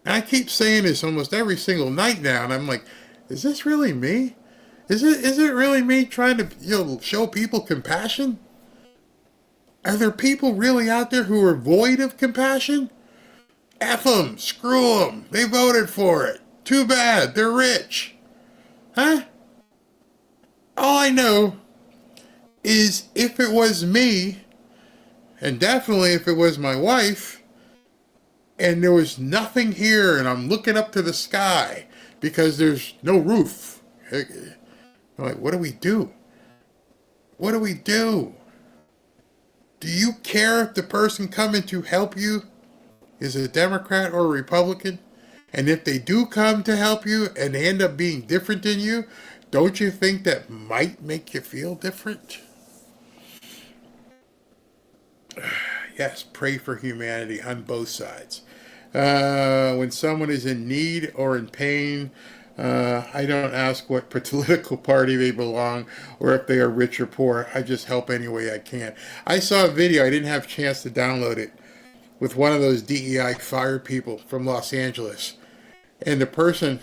And I keep saying this almost every single night now, and I'm like, is this really me? Is it really me trying to show people compassion? Are there people really out there who are void of compassion? F them, screw them, they voted for it. Too bad, they're rich. Huh? All I know is if it was me, and definitely if it was my wife, and there was nothing here, and I'm looking up to the sky because there's no roof. I'm like, what do we do? What do we do? Do you care if the person coming to help you is a Democrat or a Republican? And if they do come to help you and they end up being different than you, don't you think that might make you feel different? Yes, pray for humanity on both sides. When someone is in need or in pain, I don't ask what political party they belong or if they are rich or poor. I just help any way I can. I saw a video, I didn't have a chance to download it, with one of those DEI fire people from Los Angeles. And the person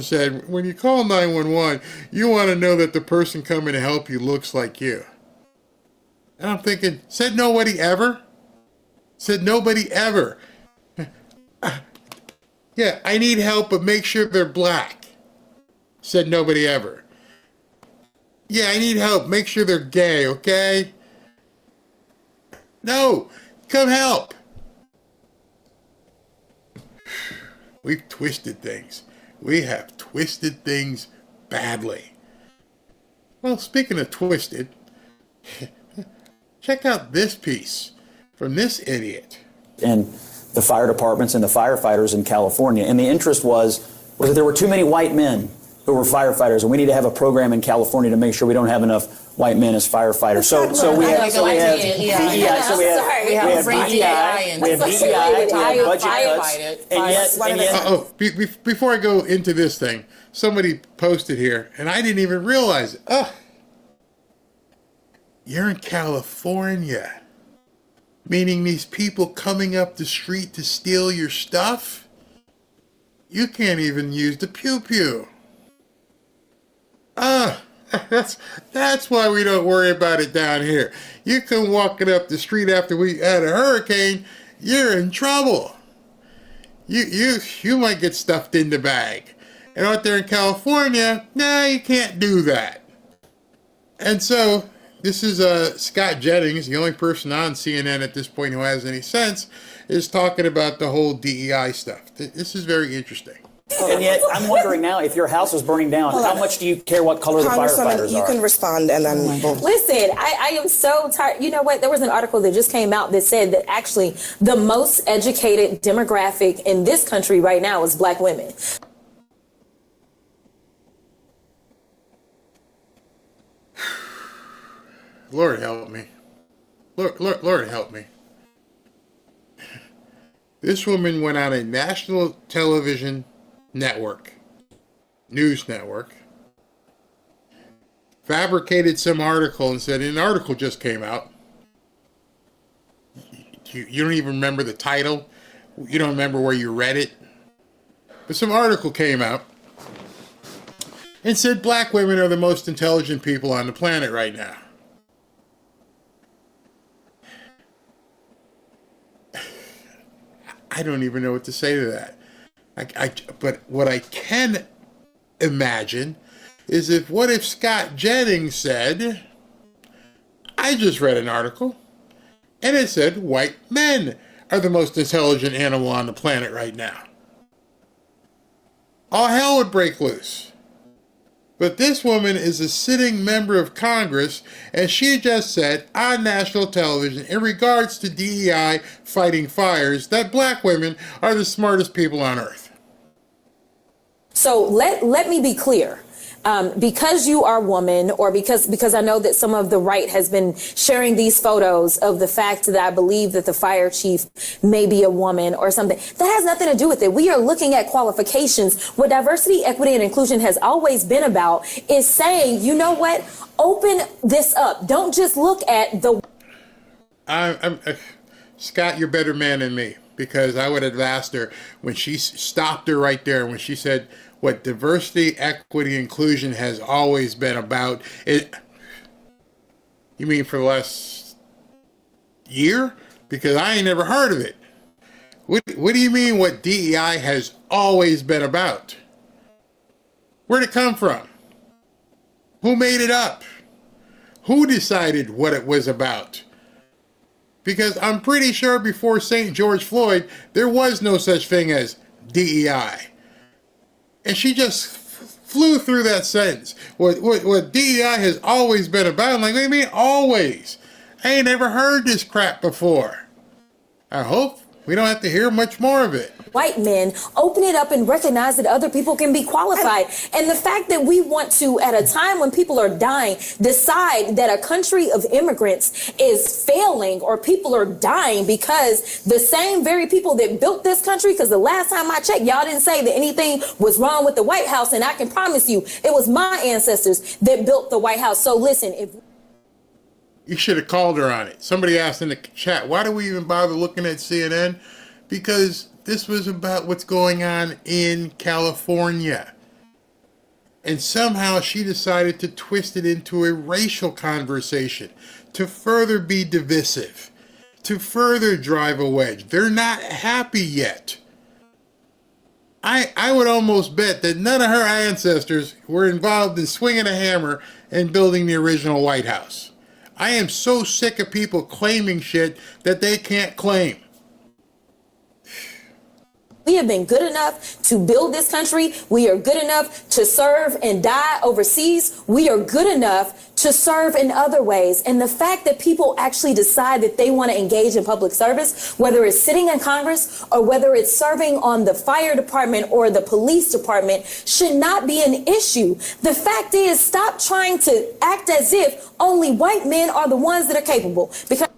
said, when you call 911, you want to know that the person coming to help you looks like you. And I'm thinking, said nobody ever? Said nobody ever. Yeah, I need help, but make sure they're black. Said nobody ever. Yeah, I need help. Make sure they're gay, okay? No, come help. We've twisted things. We have twisted things badly. Well, speaking of twisted, check out this piece from this idiot. And the fire departments and the firefighters in California. And the interest was that there were too many white men who were firefighters, and we need to have a program in California to make sure we don't have enough white men as firefighters. So we have DEI, we have budget cuts, and yet. Before I go into this thing, somebody posted here, and I didn't even realize it. Oh, you're in California, meaning these people coming up the street to steal your stuff? You can't even use the pew-pew. That's why we don't worry about it down here. You come walking up the street after we had a hurricane, you're in trouble. You might get stuffed in the bag. And out there in California, nah, you can't do that. And so this is Scott Jennings, the only person on CNN at this point who has any sense, is talking about the whole DEI stuff. This is very interesting. And yet, I'm wondering now, if your house is burning down, how much do you care what color the firefighters you are? Can respond and then... Listen, I am so tired. You know what? There was an article that just came out that said that actually the most educated demographic in this country right now is black women. Lord help me. Lord help me. This woman went on a national television network, news network, fabricated some article and said, an article just came out. You don't even remember the title. You don't remember where you read it. But some article came out and said black women are the most intelligent people on the planet right now. I don't even know what to say to that. But what I can imagine is what if Scott Jennings said, I just read an article, and it said white men are the most intelligent animal on the planet right now. All hell would break loose. But this woman is a sitting member of Congress, and she just said on national television, in regards to DEI fighting fires, that black women are the smartest people on earth. So let me be clear. Because you are a woman, or because I know that some of the right has been sharing these photos of the fact that I believe that the fire chief may be a woman or something, that has nothing to do with it. We are looking at qualifications. What diversity, equity, and inclusion has always been about is saying, you know what, open this up. Don't just look at the... Scott, you're a better man than me, because I would have asked her when she stopped her right there, when she said, what diversity, equity, inclusion has always been about. It. You mean for the last year? Because I ain't never heard of it. What do you mean what DEI has always been about? Where'd it come from? Who made it up? Who decided what it was about? Because I'm pretty sure before St. George Floyd, there was no such thing as DEI. And she just flew through that sentence. What DEI has always been about. I'm like, what do you mean always? I ain't never heard this crap before. I hope We don't have to hear much more of it. White men, open it up and recognize that other people can be qualified. And the fact that we want to, at a time when people are dying, decide that a country of immigrants is failing or people are dying because the same very people that built this country, because the last time I checked, y'all didn't say that anything was wrong with the White House. And I can promise you, it was my ancestors that built the White House. So listen, if you should have called her on it. Somebody asked in the chat, why do we even bother looking at CNN? Because this was about what's going on in California. And somehow she decided to twist it into a racial conversation to further be divisive, to further drive a wedge. They're not happy yet. I would almost bet that none of her ancestors were involved in swinging a hammer and building the original White House. I am so sick of people claiming shit that they can't claim. we have been good enough to build this country, we are good enough to serve and die overseas, we are good enough to serve in other ways. And the fact that people actually decide that they want to engage in public service, whether it's sitting in Congress or whether it's serving on the fire department or the police department, should not be an issue. The fact is, stop trying to act as if only white men are the ones that are capable. Because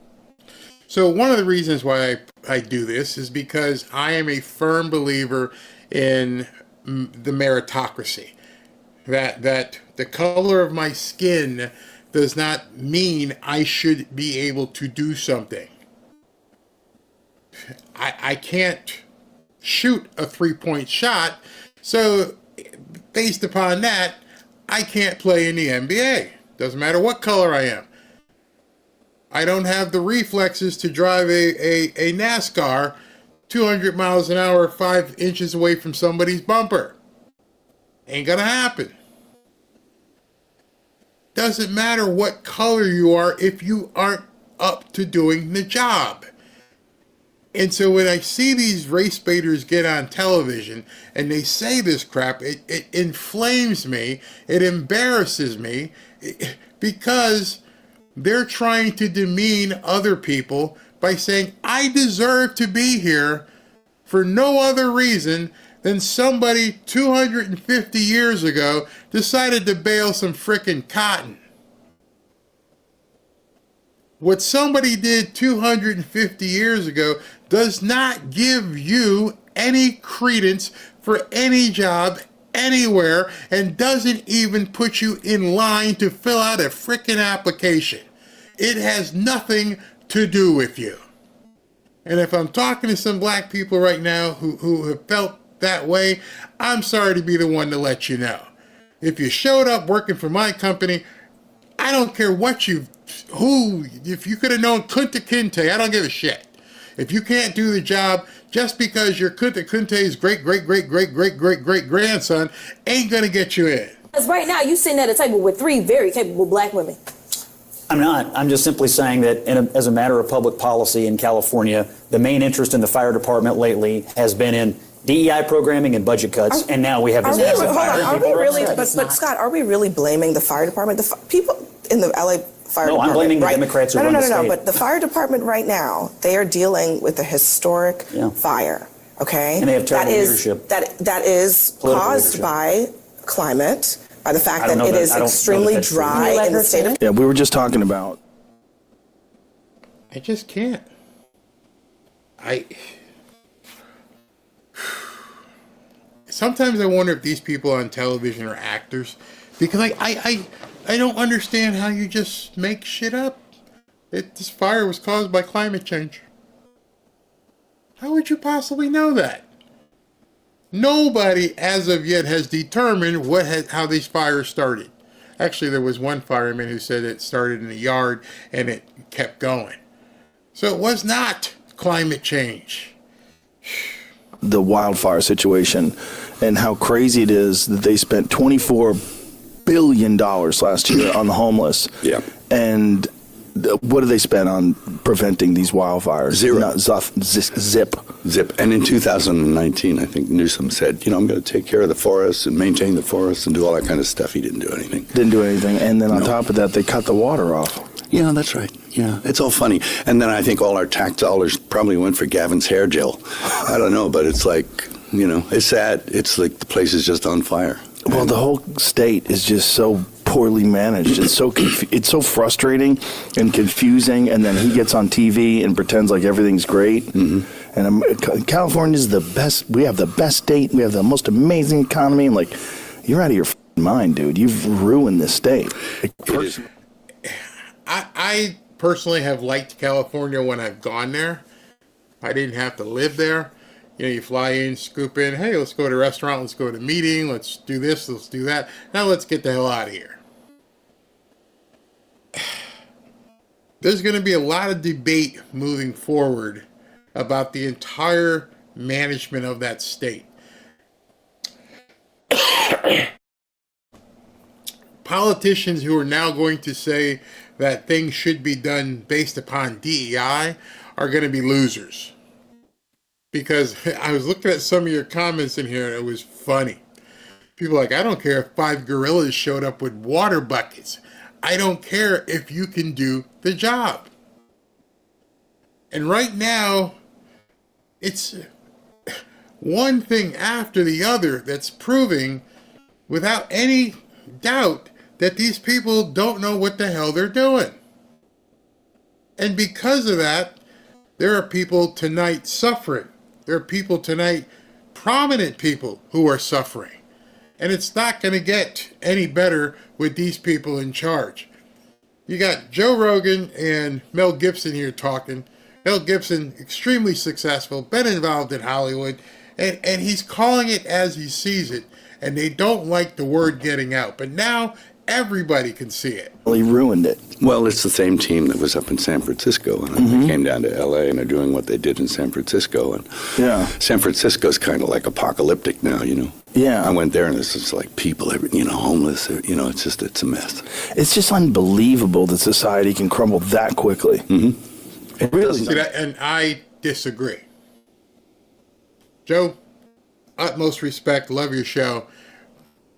so one of the reasons why I do this is because I am a firm believer in the meritocracy. That the color of my skin does not mean I should be able to do something. I can't shoot a three-point shot, so based upon that, I can't play in the NBA. Doesn't matter what color I am. I don't have the reflexes to drive a NASCAR 200 miles an hour, 5 inches away from somebody's bumper. Ain't gonna happen. Doesn't matter what color you are if you aren't up to doing the job. And so when I see these race baiters get on television and they say this crap, it inflames me, it embarrasses me, because they're trying to demean other people by saying, I deserve to be here for no other reason than somebody 250 years ago decided to bale some frickin' cotton. What somebody did 250 years ago does not give you any credence for any job anywhere, and doesn't even put you in line to fill out a frickin' application. It has nothing to do with you. And if I'm talking to some black people right now who have felt that way, I'm sorry to be the one to let you know. If you showed up working for my company, I don't care what if you could have known Kunta Kinte, I don't give a shit. If you can't do the job, just because you're Kunta Kinte's great-great-great-great-great-great-grandson ain't gonna get you in. because right now you're sitting at a table with 3 very capable black women. I'm not. I'm just simply saying that as a matter of public policy in California, the main interest in the fire department lately has been in DEI programming and budget cuts, and now we have this massive fire. Are we really, but Scott, are we really blaming the fire department? The people in the LA fire department. No, I'm blaming the Democrats who run the state. No, but the fire department right now, they are dealing with a historic fire, okay? And they have terrible leadership. That is caused by climate, by the fact that it is extremely dry in the state of... Yeah, we were just talking about... I just can't. Sometimes I wonder if these people on television are actors, because I don't understand how you just make shit up. This fire was caused by climate change. How would you possibly know that? Nobody as of yet has determined how these fires started. Actually, there was one fireman who said it started in a yard and it kept going. So it was not climate change. The wildfire situation and how crazy it is that they spent $24 billion last year on the homeless. Yeah. And what do they spend on preventing these wildfires? Zero. Zip. And in 2019, I think Newsom said, I'm going to take care of the forests and maintain the forests and do all that kind of stuff. He didn't do anything. And then on top of that, they cut the water off. Yeah, that's right. Yeah, it's all funny. And then I think all our tax dollars probably went for Gavin's hair gel. I don't know, but it's like, it's sad. It's like the place is just on fire. Well, the whole state is just so poorly managed. It's so it's so frustrating and confusing. And then he gets on TV and pretends like everything's great. Mm-hmm. And California's the best. We have the best state. We have the most amazing economy. And like, you're out of your mind, dude. You've ruined this state. I personally have liked California when I've gone there. I didn't have to live there. You fly in, scoop in, hey, let's go to a restaurant, let's go to a meeting, let's do this, let's do that. Now let's get the hell out of here. There's going to be a lot of debate moving forward about the entire management of that state. Politicians who are now going to say that things should be done based upon DEI are going to be losers. Because I was looking at some of your comments in here and it was funny. People are like, I don't care if 5 gorillas showed up with water buckets. I don't care if you can do the job. And right now, it's one thing after the other that's proving without any doubt that these people don't know what the hell they're doing. And because of that, there are people tonight suffering. There are people tonight, prominent people, who are suffering. And it's not going to get any better with these people in charge. You got Joe Rogan and Mel Gibson here talking. Mel Gibson, extremely successful, been involved in Hollywood, and he's calling it as he sees it. And they don't like the word getting out. But now everybody can see it. Well, he ruined it. Well, it's the same team that was up in San Francisco, and they came down to L.A., and they're doing what they did in San Francisco. And San Francisco's kind of like apocalyptic now, Yeah. I went there, and it's just like people, homeless, it's a mess. It's just unbelievable that society can crumble that quickly. Mm-hmm. It really See that, and I disagree. Joe, utmost respect, love your show,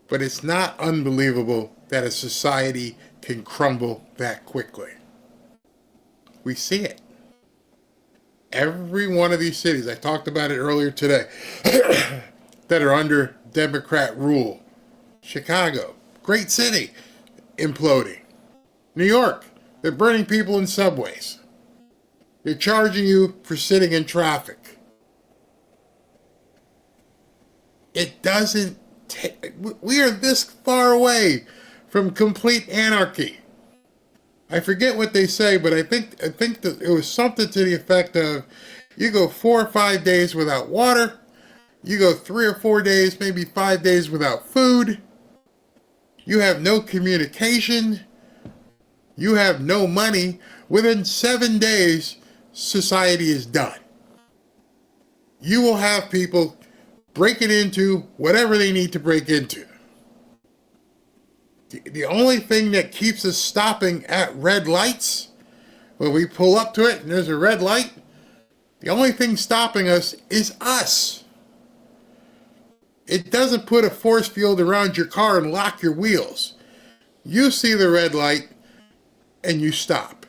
but it's not unbelievable that a society can crumble that quickly. We see it. Every one of these cities, I talked about it earlier today, that are under Democrat rule. Chicago, great city, imploding. New York, they're burning people in subways. They're charging you for sitting in traffic. It doesn't take, we are this far away from complete anarchy. I forget what they say, but I think that it was something to the effect of, you go 4 or 5 days without water, you go 3 or 4 days, maybe 5 days without food, you have no communication, you have no money. Within 7 days, society is done. You will have people breaking into whatever they need to break into. The only thing that keeps us stopping at red lights, when we pull up to it and there's a red light, the only thing stopping us is us. It doesn't put a force field around your car and lock your wheels. You see the red light and you stop.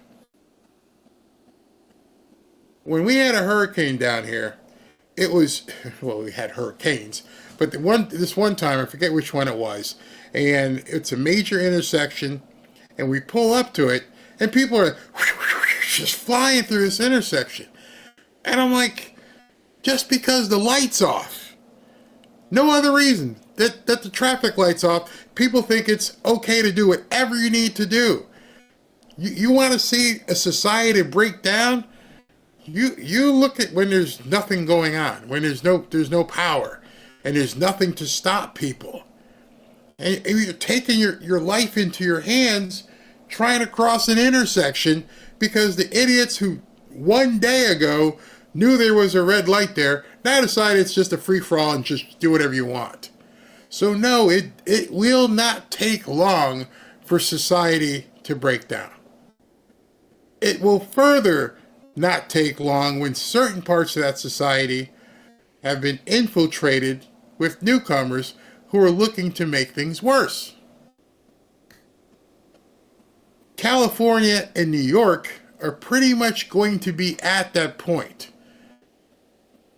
When we had a hurricane down here, it was, well, we had hurricanes, but this one time, I forget which one it was, and it's a major intersection, and we pull up to it, and people are just flying through this intersection. And I'm like, just because the light's off, no other reason, that the traffic light's off, people think it's okay to do whatever you need to do. You want to see a society break down? You look at when there's nothing going on, when there's no power, and there's nothing to stop people. And you're taking your life into your hands, trying to cross an intersection because the idiots who 1 day ago knew there was a red light there, now decide it's just a free-for-all and just do whatever you want. So no, it will not take long for society to break down. It will further not take long when certain parts of that society have been infiltrated with newcomers who are looking to make things worse. California and New York are pretty much going to be at that point.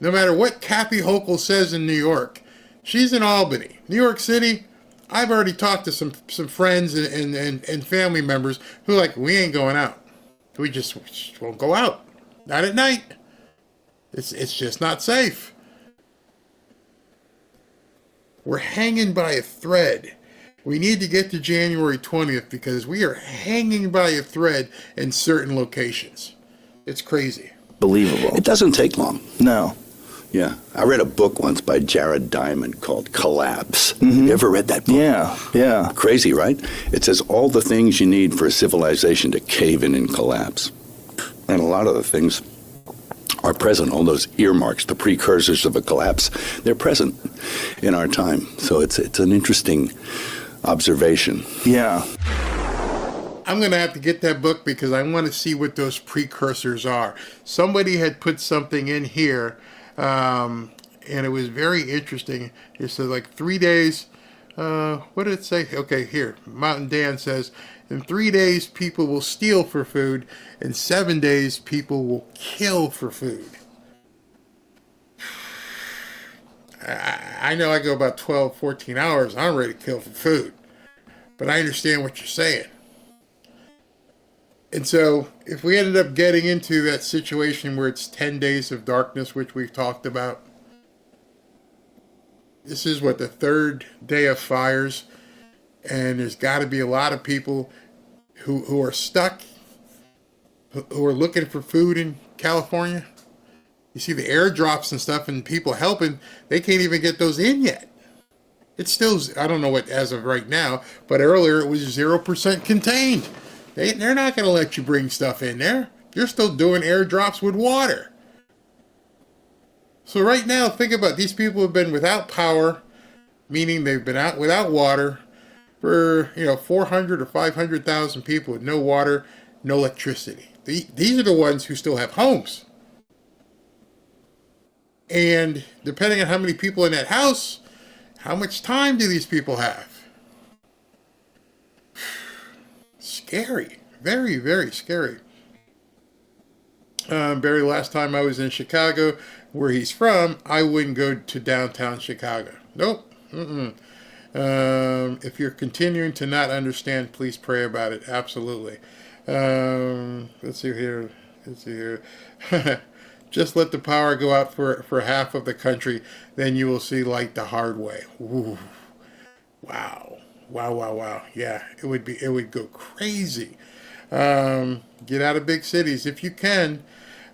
No matter what Kathy Hochul says in New York, she's in Albany. New York City, I've already talked to some friends and family members who are like, we ain't going out. We just won't go out. Not at night. It's just not safe. We're hanging by a thread. We need to get to January 20th because we are hanging by a thread in certain locations. It's crazy. Believable. It doesn't take long. No. Yeah. I read a book once by Jared Diamond called Collapse. You ever read that book? Yeah. Crazy, right? It says all the things you need for a civilization to cave in and collapse. And a lot of the things are present, all those earmarks, the precursors of a collapse, they're present in our time. So it's an interesting observation. Yeah. I'm going to have to get that book because I want to see what those precursors are. Somebody had put something in here, and it was very interesting. It said like 3 days. What did it say? Okay, here. Mountain Dan says, in 3 days, people will steal for food. In 7 days, people will kill for food. I know I go about 12, 14 hours. I'm ready to kill for food. But I understand what you're saying. And so, if we ended up getting into that situation where it's 10 days of darkness, which we've talked about, this is what, the third day of fires, and there's got to be a lot of people who are stuck, who are looking for food in California. You see the airdrops and stuff and people helping, they can't even get those in yet. It's still, I don't know what as of right now, but earlier it was 0% contained. They're not going to let you bring stuff in there. You're still doing airdrops with water. So right now, think about these people have been without power, meaning they've been out without water for 400 or 500,000 people with no water, no electricity. These are the ones who still have homes. And depending on how many people in that house, how much time do these people have? Scary. Very, very scary. Barry, last time I was in Chicago, where he's from, I wouldn't go to downtown Chicago. Nope. If you're continuing to not understand, please pray about it. Absolutely. Let's see here. Just let the power go out for half of the country, then you will see light the hard way. Ooh. Wow. Yeah, it would go crazy. Get out of big cities if you can.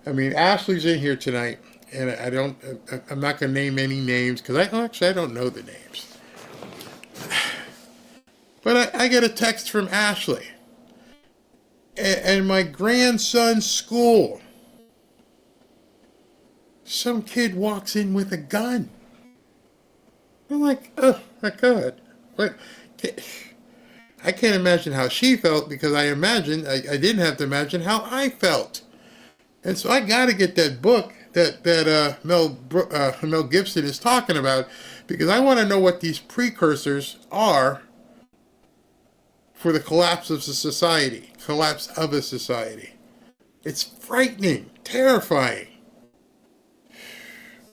I mean, Ashley's in here tonight, and I'm not going to name any names because I don't know the names. But I get a text from Ashley, and my grandson's school. Some kid walks in with a gun. I'm like, oh my God. What? I can't imagine how she felt because I didn't have to imagine how I felt. And so I got to get that book that Mel Gibson is talking about because I want to know what these precursors are for the collapse of a society. It's frightening, terrifying.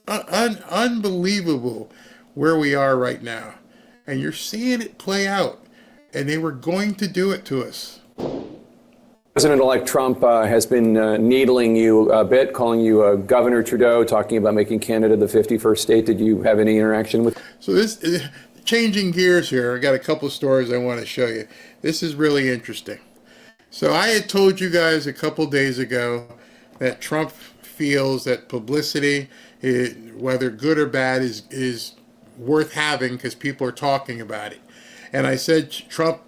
Unbelievable where we are right now. And you're seeing it play out. And they were going to do it to us. President-elect Trump has been needling you a bit, calling you Governor Trudeau, talking about making Canada the 51st state. Did you have any interaction with? So this, changing gears here, I got a couple stories I want to show you. This is really interesting. So I had told you guys a couple days ago that Trump feels that publicity, whether good or bad, is worth having because people are talking about it. And I said Trump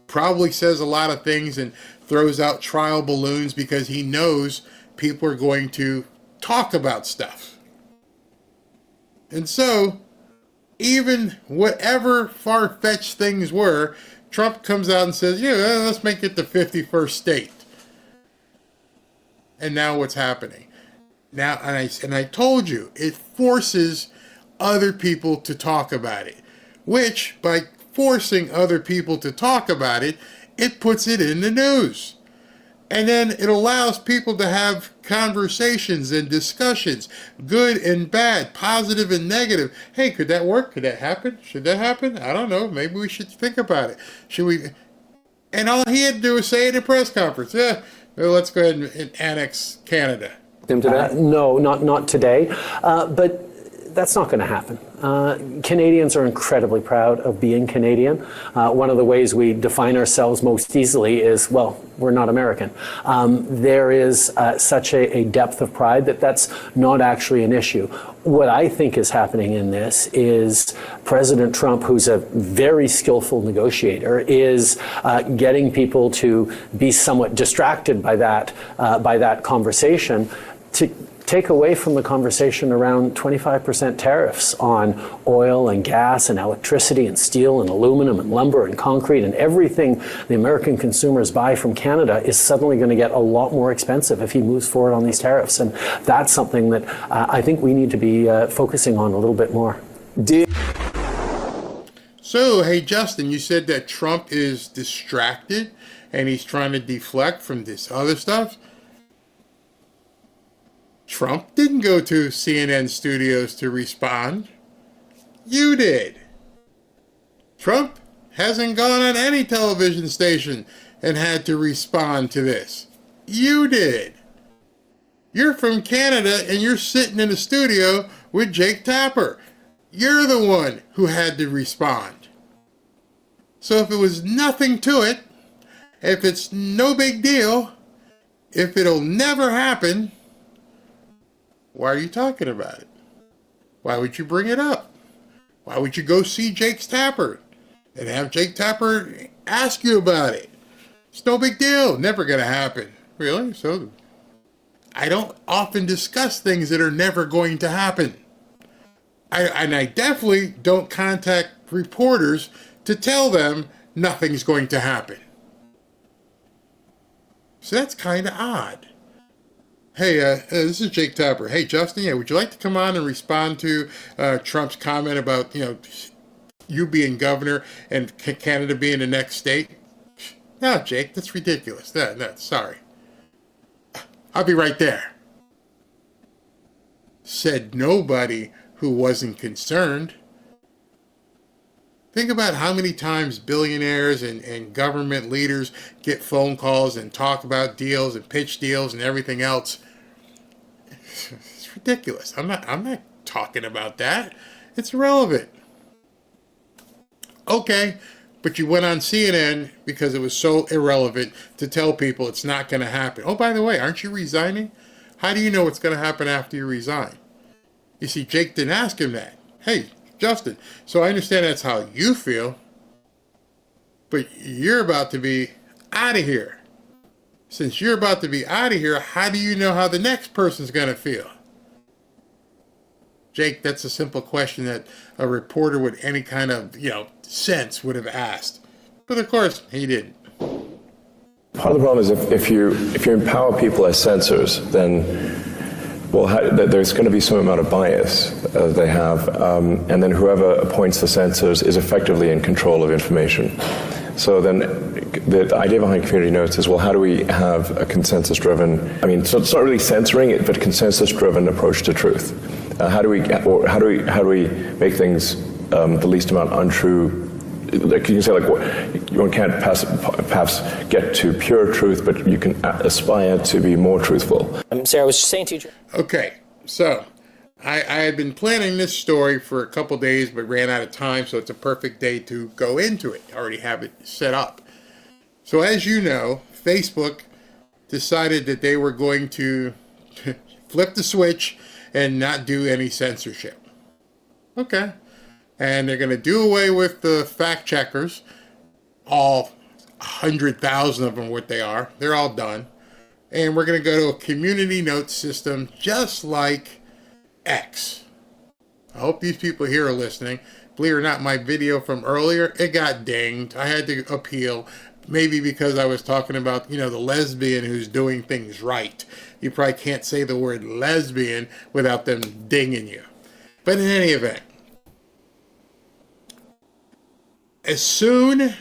probably says a lot of things and throws out trial balloons because he knows people are going to talk about stuff. And so, even whatever far-fetched things were, Trump comes out and says, yeah, let's make it the 51st state. And now what's happening? Now, and I told you, it forces other people to talk about it, which by forcing other people to talk about it, it puts it in the news. And then it allows people to have conversations and discussions, good and bad, positive and negative. Hey, could that work? Could that happen? Should that happen? I don't know. Maybe we should think about it. Should we? And all he had to do was say it in a press conference. Yeah, well, let's go ahead and annex Canada. No, not today. But that's not going to happen. Canadians are incredibly proud of being Canadian. One of the ways we define ourselves most easily is, well, we're not American. There is such a depth of pride that that's not actually an issue. What I think is happening in this is President Trump, who's a very skillful negotiator, is getting people to be somewhat distracted by that conversation, to take away from the conversation around 25% tariffs on oil and gas and electricity and steel and aluminum and lumber and concrete, and everything the American consumers buy from Canada is suddenly going to get a lot more expensive if he moves forward on these tariffs. And that's something that I think we need to be focusing on a little bit more. So, hey, Justin, you said that Trump is distracted and he's trying to deflect from this other stuff. Trump didn't go to CNN studios to respond. You did. Trump hasn't gone on any television station and had to respond to this. You did. You're from Canada and you're sitting in a studio with Jake Tapper. You're the one who had to respond. So if it was nothing to it, if it's no big deal, if it'll never happen, why are you talking about it? Why would you bring it up? Why would you go see Jake Tapper and have Jake Tapper ask you about it? It's no big deal. Never going to happen. Really? So I don't often discuss things that are never going to happen. I definitely don't contact reporters to tell them nothing's going to happen. So that's kind of odd. Hey, this is Jake Tapper. Hey, Justin, would you like to come on and respond to Trump's comment about, you being governor and Canada being the next state? No, Jake, that's ridiculous. No, sorry. I'll be right there. Said nobody who wasn't concerned. Think about how many times billionaires and government leaders get phone calls and talk about deals and pitch deals and everything else. It's ridiculous. I'm not talking about that. It's irrelevant. Okay, but you went on CNN because it was so irrelevant to tell people it's not going to happen. Oh, by the way, aren't you resigning? How do you know what's going to happen after you resign? You see, Jake didn't ask him that. Hey, Justin, so I understand that's how you feel, but you're about to be out of here. Since you're about to be out of here, how do you know how the next person's going to feel? Jake, that's a simple question that a reporter with any kind of, sense would have asked. But of course, he didn't. Part of the problem is if you empower people as censors, then there's going to be some amount of bias they have, and then whoever appoints the censors is effectively in control of information. So then the idea behind community notes is, well, how do we have a consensus-driven, so it's not really censoring it, but a consensus-driven approach to truth? How do we make things the least amount untrue? Like you can say, you can't perhaps get to pure truth, but you can aspire to be more truthful. Sarah, I was just saying to you. Okay, so I had been planning this story for a couple days, but ran out of time, so it's a perfect day to go into it. I already have it set up. So as you know, Facebook decided that they were going to flip the switch and not do any censorship. Okay. And they're going to do away with the fact checkers, all 100,000 of them, what they are. They're all done. And we're going to go to a community notes system just like X. I hope these people here are listening. Believe it or not, my video from earlier, it got dinged. I had to appeal, maybe because I was talking about, the lesbian who's doing things right. You probably can't say the word lesbian without them dinging you. But in any event, as soon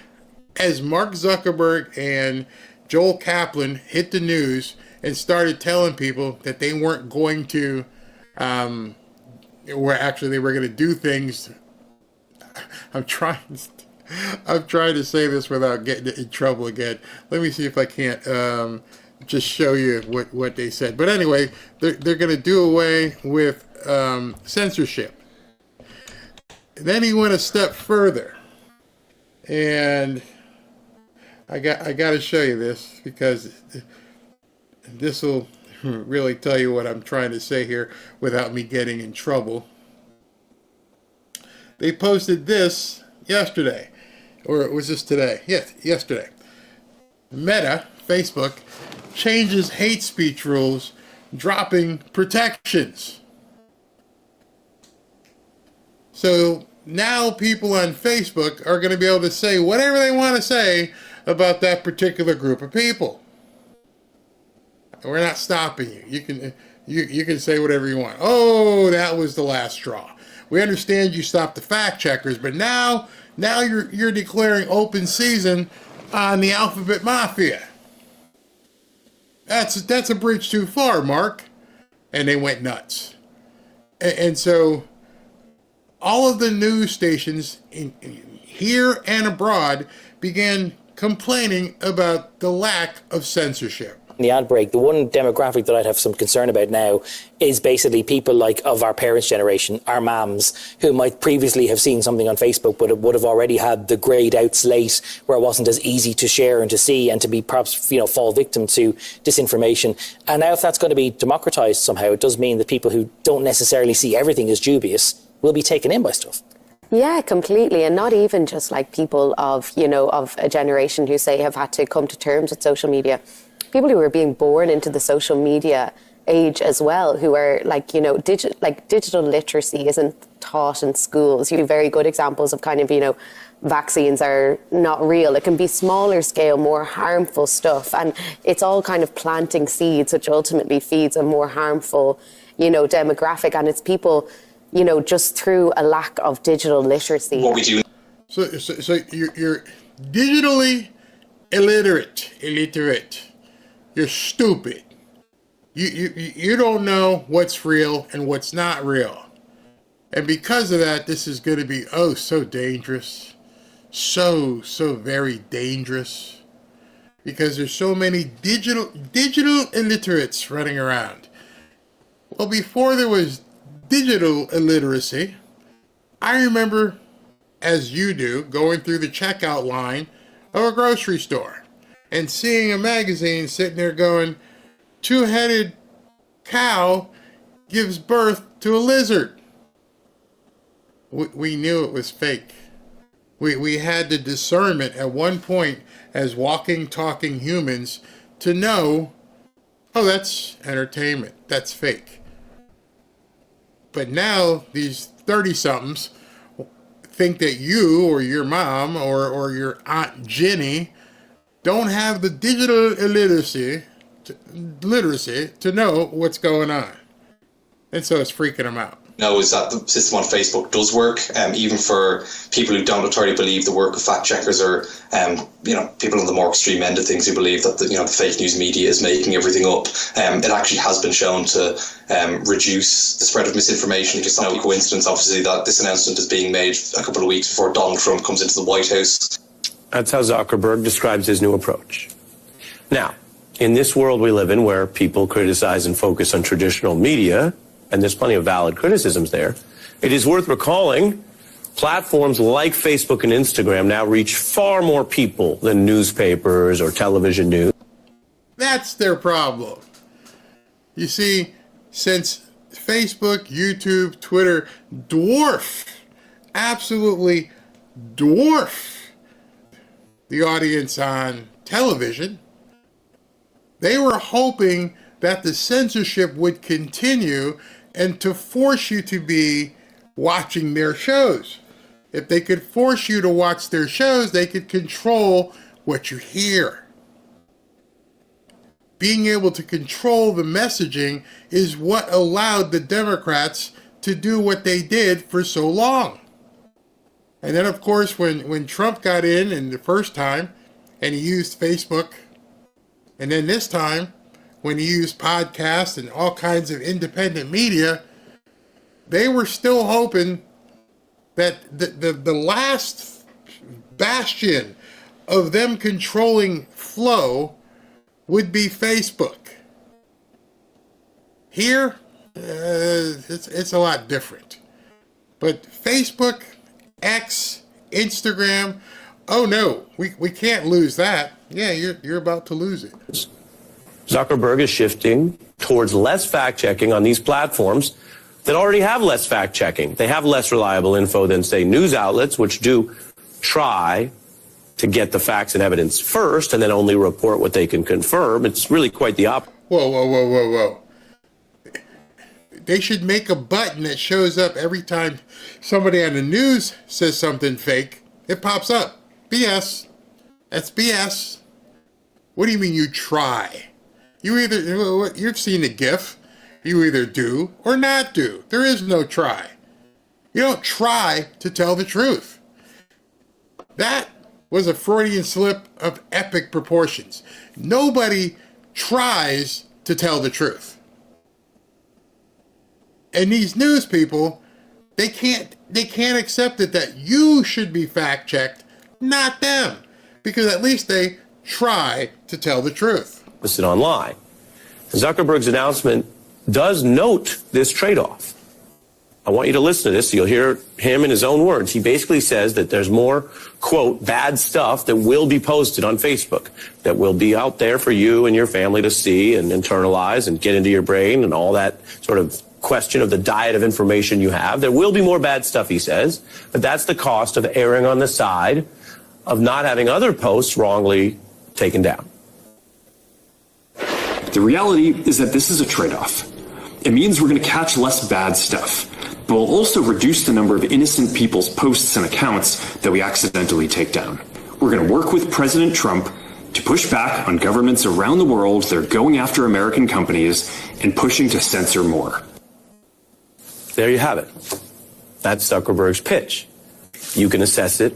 as Mark Zuckerberg and Joel Kaplan hit the news and started telling people that they weren't going to, they were going to do things. I'm trying to say this without getting in trouble again. Let me see if I can't just show you what they said. But anyway, they're going to do away with censorship. Then he went a step further, and I got to show you this because this will really tell you what I'm trying to say here without me getting in trouble. They posted this yesterday, or was this today? Yes, yesterday. Meta, Facebook, changes hate speech rules, dropping protections. So now people on Facebook are going to be able to say whatever they want to say about that particular group of people. We're not stopping you. You can say whatever you want. Oh, that was the last straw. We understand you stopped the fact checkers, but now you're declaring open season on the Alphabet Mafia. That's a bridge too far, Mark. And they went nuts. And so all of the news stations here and abroad began complaining about the lack of censorship. The ad break, the one demographic that I'd have some concern about now is basically people like of our parents' generation, our mums, who might previously have seen something on Facebook, but it would have already had the greyed out slate where it wasn't as easy to share and to see and to be perhaps, fall victim to disinformation. And now if that's going to be democratized somehow, it does mean that people who don't necessarily see everything as dubious will be taken in by stuff. Yeah, completely. And not even just like people of a generation who say have had to come to terms with social media. People who are being born into the social media age as well, who are digital literacy isn't taught in schools. You have very good examples of vaccines are not real. It can be smaller scale, more harmful stuff. And it's all kind of planting seeds, which ultimately feeds a more harmful, demographic. And it's people, just through a lack of digital literacy. What we do. So you're digitally illiterate. You're stupid. You don't know what's real and what's not real. And because of that, this is going to be, so dangerous. So very dangerous. Because there's so many digital illiterates running around. Well, before there was digital illiteracy, I remember, as you do, going through the checkout line of a grocery store and seeing a magazine sitting there going, two-headed cow gives birth to a lizard. We knew it was fake. We had the discernment at one point as walking, talking humans to know, that's entertainment. That's fake. But now these 30-somethings think that you or your mom or your Aunt Jenny don't have the digital literacy to know what's going on. And so it's freaking them out. Is that the system on Facebook does work, even for people who don't entirely believe the work of fact checkers or, people on the more extreme end of things who believe that the fake news media is making everything up. It actually has been shown to reduce the spread of misinformation. It's no coincidence, obviously, that this announcement is being made a couple of weeks before Donald Trump comes into the White House. That's how Zuckerberg describes his new approach. Now, in this world we live in where people criticize and focus on traditional media, and there's plenty of valid criticisms there, it is worth recalling platforms like Facebook and Instagram now reach far more people than newspapers or television news. That's their problem. You see, since Facebook, YouTube, Twitter absolutely dwarf the audience on television, they were hoping that the censorship would continue and to force you to be watching their shows. If they could force you to watch their shows, they could control what you hear. Being able to control the messaging is what allowed the Democrats to do what they did for so long. And then, of course, when Trump got in the first time and he used Facebook And then this time, when he used podcasts and all kinds of independent media, they were still hoping that the last bastion of them controlling flow would be Facebook. Here, it's a lot different. But Facebook, X, Instagram, oh no, we can't lose that. Yeah, you're about to lose it. Zuckerberg is shifting towards less fact-checking on these platforms that already have less fact-checking. They have less reliable info than, say, news outlets, which do try to get the facts and evidence first and then only report what they can confirm. It's really quite the opposite. Whoa. They should make a button that shows up every time somebody on the news says something fake. It pops up. BS. That's BS. What do you mean you try? You've seen the GIF. You either do or not do. There is no try. You don't try to tell the truth. That was a Freudian slip of epic proportions. Nobody tries to tell the truth. And these news people, they can't accept it that you should be fact-checked, not them. Because at least they try to tell the truth. Listed online. Zuckerberg's announcement does note this trade-off. I want you to listen to this so you'll hear him in his own words. He basically says that there's more, quote, bad stuff that will be posted on Facebook, that will be out there for you and your family to see and internalize and get into your brain and all that sort of question of the diet of information you have. There will be more bad stuff, he says, but that's the cost of erring on the side of not having other posts wrongly taken down. The reality is that this is a trade-off. It means we're going to catch less bad stuff, but we'll also reduce the number of innocent people's posts and accounts that we accidentally take down. We're going to work with President Trump to push back on governments around the world that are going after American companies and pushing to censor more. There you have it. That's Zuckerberg's pitch. You can assess it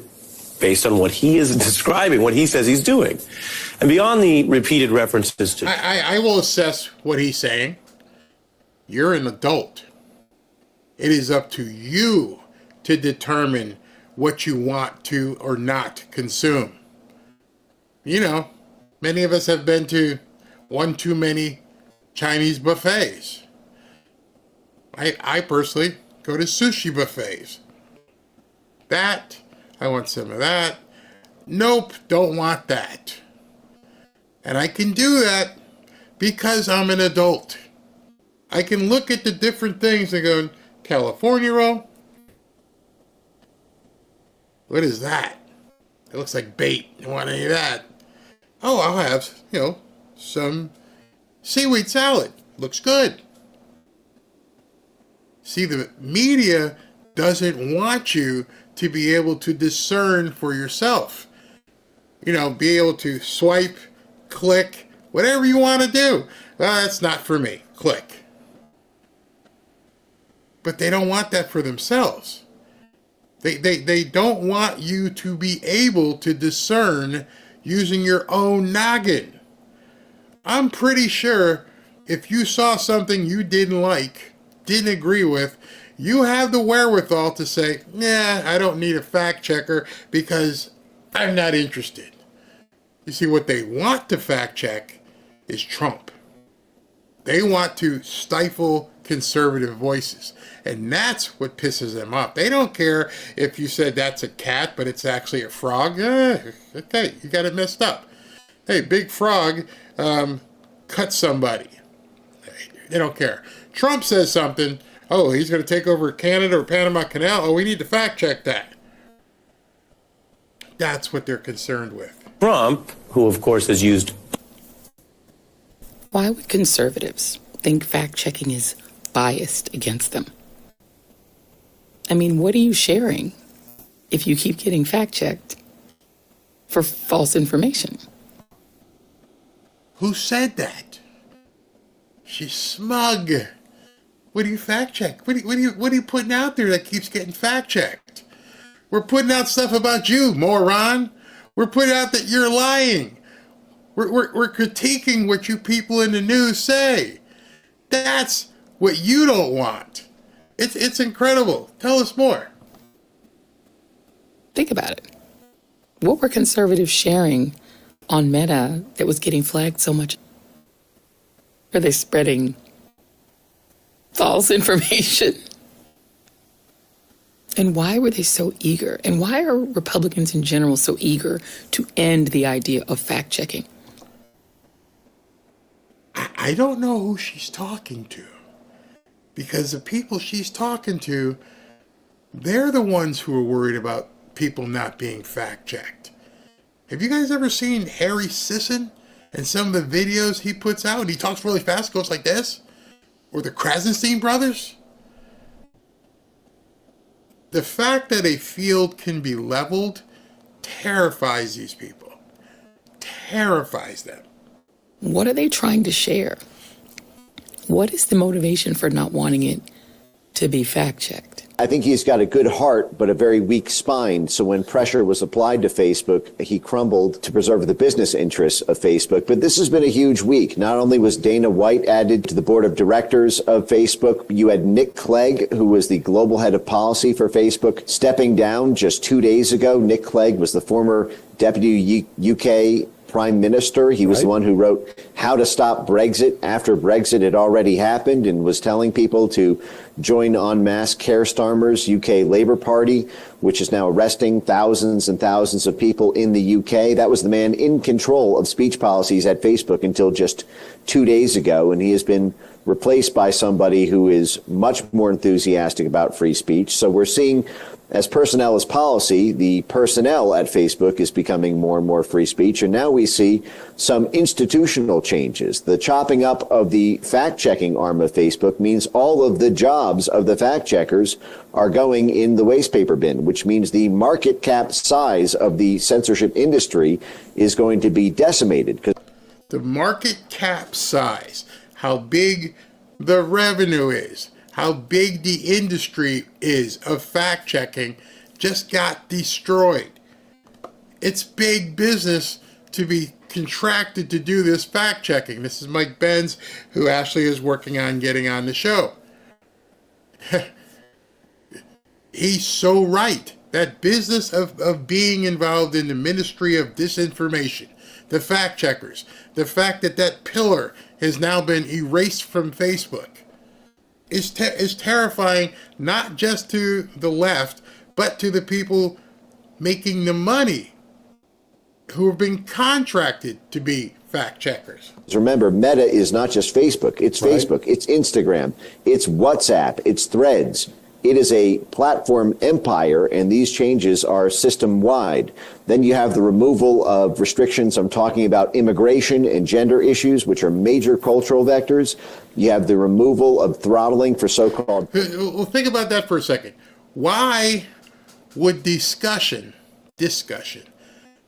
based on what he is describing, what he says he's doing. And beyond the repeated references to... I will assess what he's saying. You're an adult. It is up to you to determine what you want to or not consume. You know, many of us have been to one too many Chinese buffets. I personally go to sushi buffets. I want some of that. Nope, don't want that. And I can do that because I'm an adult. I can look at the different things and go, California roll? What is that? It looks like bait. I want any of that. Oh, I'll have, some seaweed salad. Looks good. See, the media doesn't want you to be able to discern for yourself. Be able to swipe, click, whatever you want to do. Well, that's not for me. Click. But they don't want that for themselves. They don't want you to be able to discern using your own noggin. I'm pretty sure if you saw something you didn't like, didn't agree with, you have the wherewithal to say, nah, I don't need a fact checker because I'm not interested. You see, what they want to fact check is Trump. They want to stifle conservative voices. And that's what pisses them off. They don't care if you said that's a cat, but it's actually a frog. Okay, you got it messed up. Hey, big frog cut somebody. They don't care. Trump says something. Oh, he's going to take over Canada or Panama Canal. Oh, we need to fact check that. That's what they're concerned with. Trump, who of course has used... Why would conservatives think fact-checking is biased against them? I mean, what are you sharing if you keep getting fact-checked for false information? Who said that? She's smug. What do you fact-check? What are you putting out there that keeps getting fact-checked? We're putting out stuff about you, moron. We're putting out that you're lying. We're critiquing what you people in the news say. That's what you don't want. It's incredible. Tell us more. Think about it. What were conservatives sharing on Meta that was getting flagged so much? Are they spreading false information? And why were they so eager? And why are Republicans in general so eager to end the idea of fact-checking? I don't know who she's talking to. Because the people she's talking to, they're the ones who are worried about people not being fact-checked. Have you guys ever seen Harry Sisson and some of the videos he puts out? And he talks really fast, goes like this. Or the Krasenstein brothers. The fact that a field can be leveled terrifies these people. Terrifies them. What are they trying to share? What is the motivation for not wanting it to be fact-checked? I think he's got a good heart, but a very weak spine. So when pressure was applied to Facebook, he crumbled to preserve the business interests of Facebook. But this has been a huge week. Not only was Dana White added to the board of directors of Facebook, you had Nick Clegg, who was the global head of policy for Facebook, stepping down just 2 days ago. Nick Clegg was the former deputy UK Prime Minister. He was the one who wrote How to Stop Brexit after Brexit had already happened and was telling people to join en masse Keir Starmer's UK Labour Party, which is now arresting thousands and thousands of people in the UK. That was the man in control of speech policies at Facebook until just 2 days ago, and he has been replaced by somebody who is much more enthusiastic about free speech. So we're seeing, as personnel is policy, the personnel at Facebook is becoming more and more free speech. And now we see some institutional changes. The chopping up of the fact-checking arm of Facebook means all of the jobs of the fact-checkers are going in the waste paper bin, which means the market cap size of the censorship industry is going to be decimated. The market cap size, how big the revenue is, how big the industry is of fact-checking just got destroyed. It's big business to be contracted to do this fact-checking. This is Mike Benz, who Ashley is working on getting on the show. He's so right. That business of being involved in the ministry of disinformation, the fact-checkers, the fact that that pillar has now been erased from Facebook, is terrifying, not just to the left, but to the people making the money who have been contracted to be fact checkers. Remember, Meta is not just Facebook. It's Facebook, it's Instagram, it's WhatsApp, it's Threads. It is a platform empire, and these changes are system-wide. Then you have the removal of restrictions. I'm talking about immigration and gender issues, which are major cultural vectors. You have the removal of throttling for so-called... Well, think about that for a second. Why would discussion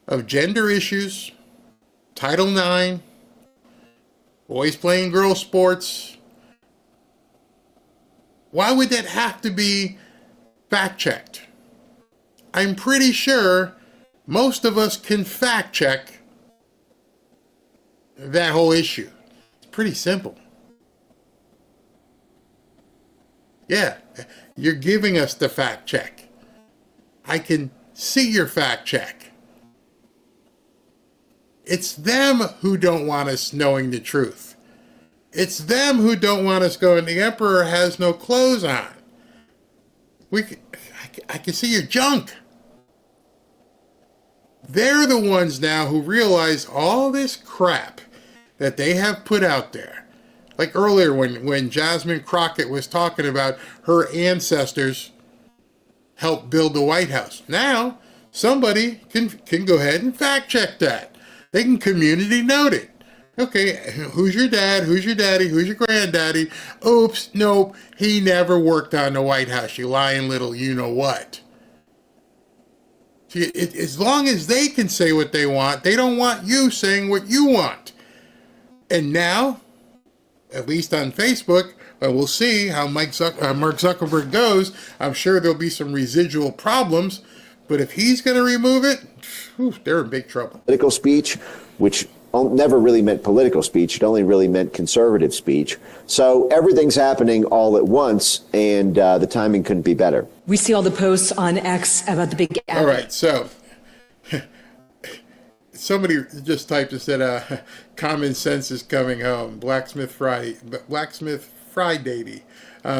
of gender issues, Title IX, boys playing girls sports, why would that have to be fact-checked? I'm pretty sure most of us can fact-check that whole issue. It's pretty simple. Yeah, you're giving us the fact-check. I can see your fact-check. It's them who don't want us knowing the truth. It's them who don't want us going, the emperor has no clothes on. I can see your junk. They're the ones now who realize all this crap that they have put out there. Like earlier when Jasmine Crockett was talking about her ancestors helped build the White House. Now, somebody can go ahead and fact check that. They can community note it. Okay, who's your dad? Who's your daddy? Who's your granddaddy? Oops, nope, he never worked on the White House, you lying little you-know-what. See, as long as they can say what they want, they don't want you saying what you want. And now, at least on Facebook, we'll see how Mark Zuckerberg goes. I'm sure there'll be some residual problems, but if he's going to remove it, they're in big trouble. Political speech, which never really meant political speech. It only really meant conservative speech. So everything's happening all at once, and the timing couldn't be better. We see all the posts on X about the big... All right, so somebody just typed and said, common sense is coming home. Blacksmith Friday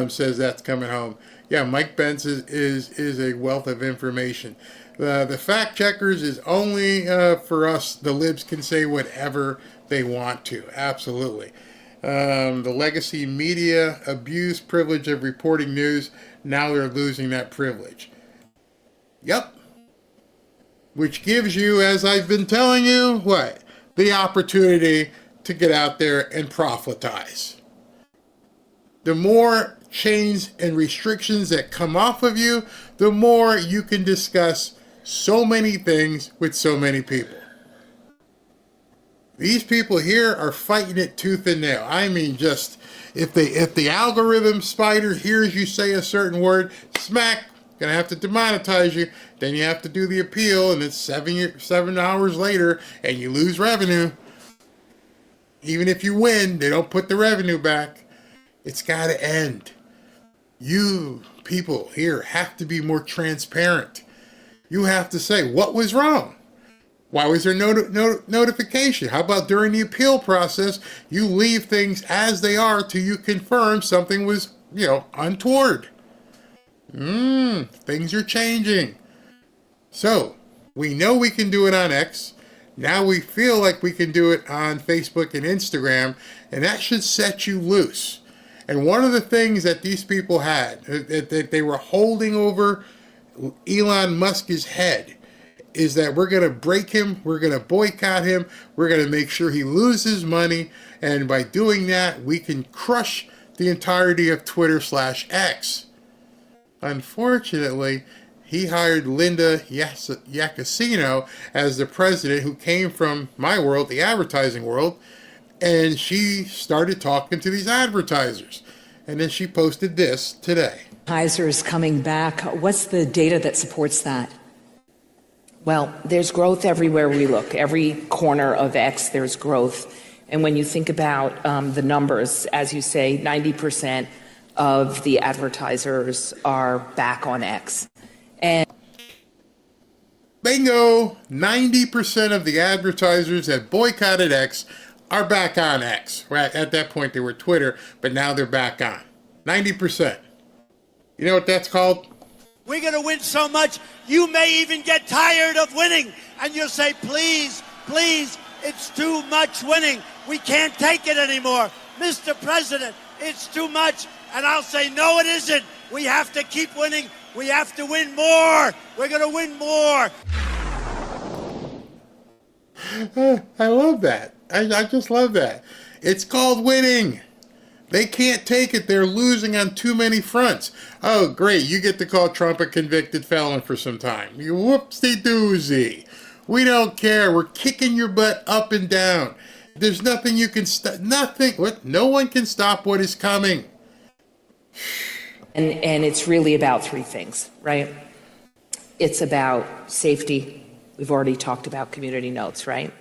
says that's coming home. Yeah, Mike Pence is a wealth of information. The fact checkers is only for us. The libs can say whatever they want to. Absolutely. The legacy media abuse privilege of reporting news. Now they're losing that privilege. Yep. Which gives you, as I've been telling you, what? The opportunity to get out there and proselytize. The more chains and restrictions that come off of you, the more you can discuss so many things with so many people. These people here are fighting it tooth and nail. I mean, just if the algorithm spider hears you say a certain word, smack, gonna have to demonetize you. Then you have to do the appeal, and it's 7 hours later, and you lose revenue. Even if you win, they don't put the revenue back. It's got to end. You people here have to be more transparent. You have to say what was wrong. Why was there no notification? How about during the appeal process, you leave things as they are till you confirm something was, untoward. Things are changing. So, we know we can do it on X. Now we feel like we can do it on Facebook and Instagram, and that should set you loose. And one of the things that these people had, that they were holding over Elon Musk's head, is that we're going to break him, we're going to boycott him, we're going to make sure he loses money, and by doing that, we can crush the entirety of Twitter/X. Unfortunately, he hired Linda Yacasino as the president, who came from my world, the advertising world, and she started talking to these advertisers. And then she posted this today. Advertisers coming back. What's the data that supports that? Well, there's growth everywhere we look. Every corner of X, there's growth. And when you think about the numbers, as you say, 90% of the advertisers are back on X. And bingo! 90% of the advertisers that boycotted X are back on X. Right at that point, they were Twitter, but now they're back on. 90%. You know what that's called? We're going to win so much, you may even get tired of winning. And you'll say, please, please, it's too much winning. We can't take it anymore. Mr. President, it's too much. And I'll say, no, it isn't. We have to keep winning. We have to win more. We're going to win more. I love that. I just love that. It's called winning. They can't take it. They're losing on too many fronts. Oh, great. You get to call Trump a convicted felon for some time. You whoopsie-doozy. We don't care. We're kicking your butt up and down. There's nothing you can stop. Nothing. What? No one can stop what is coming. And it's really about three things, right? It's about safety. We've already talked about community notes, right?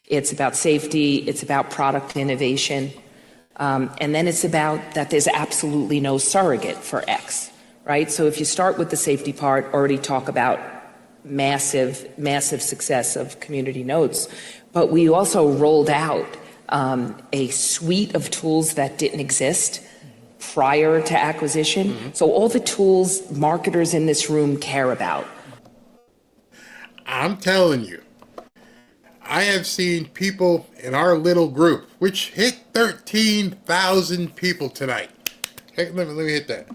It's about safety. It's about product innovation. And then it's about that there's absolutely no surrogate for X, right? So if you start with the safety part, already talk about massive success of community notes. But we also rolled out a suite of tools that didn't exist prior to acquisition. Mm-hmm. So all the tools marketers in this room care about. I'm telling you, I have seen people in our little group, which hit 13,000 people tonight. Hey, let me hit that.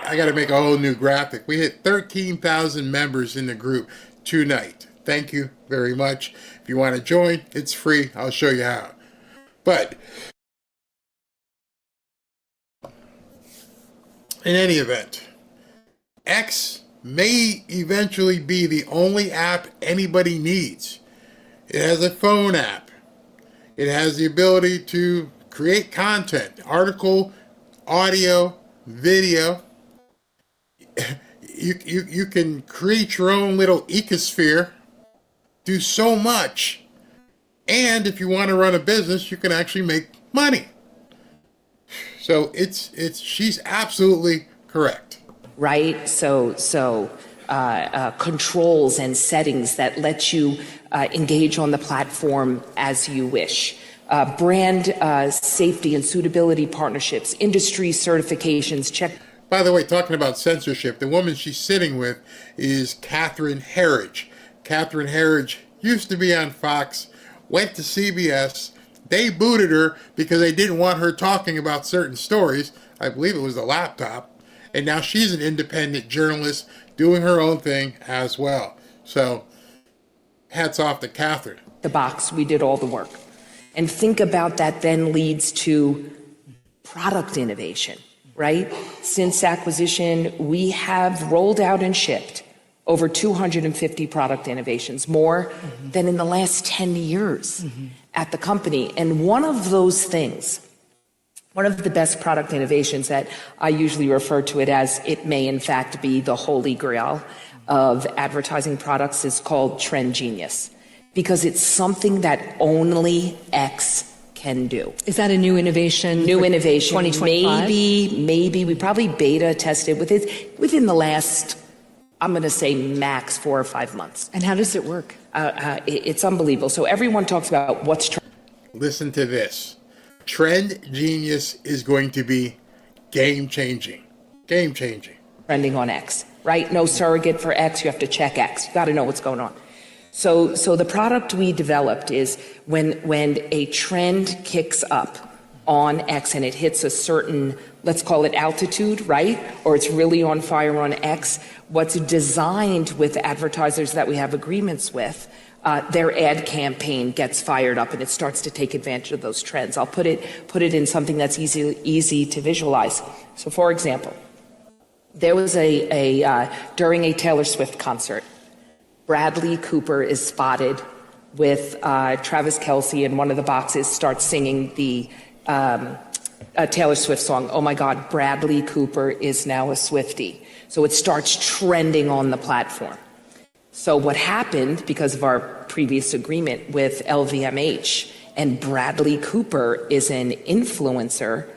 I got to make a whole new graphic. We hit 13,000 members in the group tonight. Thank you very much. If you want to join, it's free. I'll show you how. But in any event, X may eventually be the only app anybody needs. It has a phone app. It has the ability to create content, article, audio, video. you can create your own little ecosphere, do so much, and if you want to run a business, you can actually make money. So she's absolutely correct. Right? So controls and settings that let you engage on the platform as you wish. Brand safety and suitability partnerships, industry certifications, check. By the way, talking about censorship, the woman she's sitting with is Catherine Herridge. Catherine Herridge used to be on Fox, went to CBS. They booted her because they didn't want her talking about certain stories. I believe it was the laptop. And now she's an independent journalist doing her own thing as well. So hats off to Catherine. The box, we did all the work. And think about that then leads to product innovation, right? Since acquisition, we have rolled out and shipped over 250 product innovations, more than in the last 10 years at the company. And one of those things, one of the best product innovations that I usually refer to it as, it may in fact be the holy grail of advertising products, is called Trend Genius, because it's something that only X can do. Is that a new innovation? New innovation. 2025? Maybe. We probably beta tested with it within the last, I'm going to say max 4 or 5 months. And how does it work? It's unbelievable. So everyone talks about what's Listen to this. Trend Genius is going to be game-changing. Game-changing. trending on X, right? No surrogate for X. You have to check X. You got to know what's going on. So the product we developed is when a trend kicks up on X and it hits a certain, let's call it altitude, right? Or it's really on fire on X, what's designed with advertisers that we have agreements with, their ad campaign gets fired up and it starts to take advantage of those trends. I'll put it in something that's easy to visualize. So for example, there was during a Taylor Swift concert, Bradley Cooper is spotted with Travis Kelce, and one of the boxes starts singing the Taylor Swift song. Oh my God, Bradley Cooper is now a Swiftie. So it starts trending on the platform. So what happened, because of our previous agreement with LVMH, and Bradley Cooper is an influencer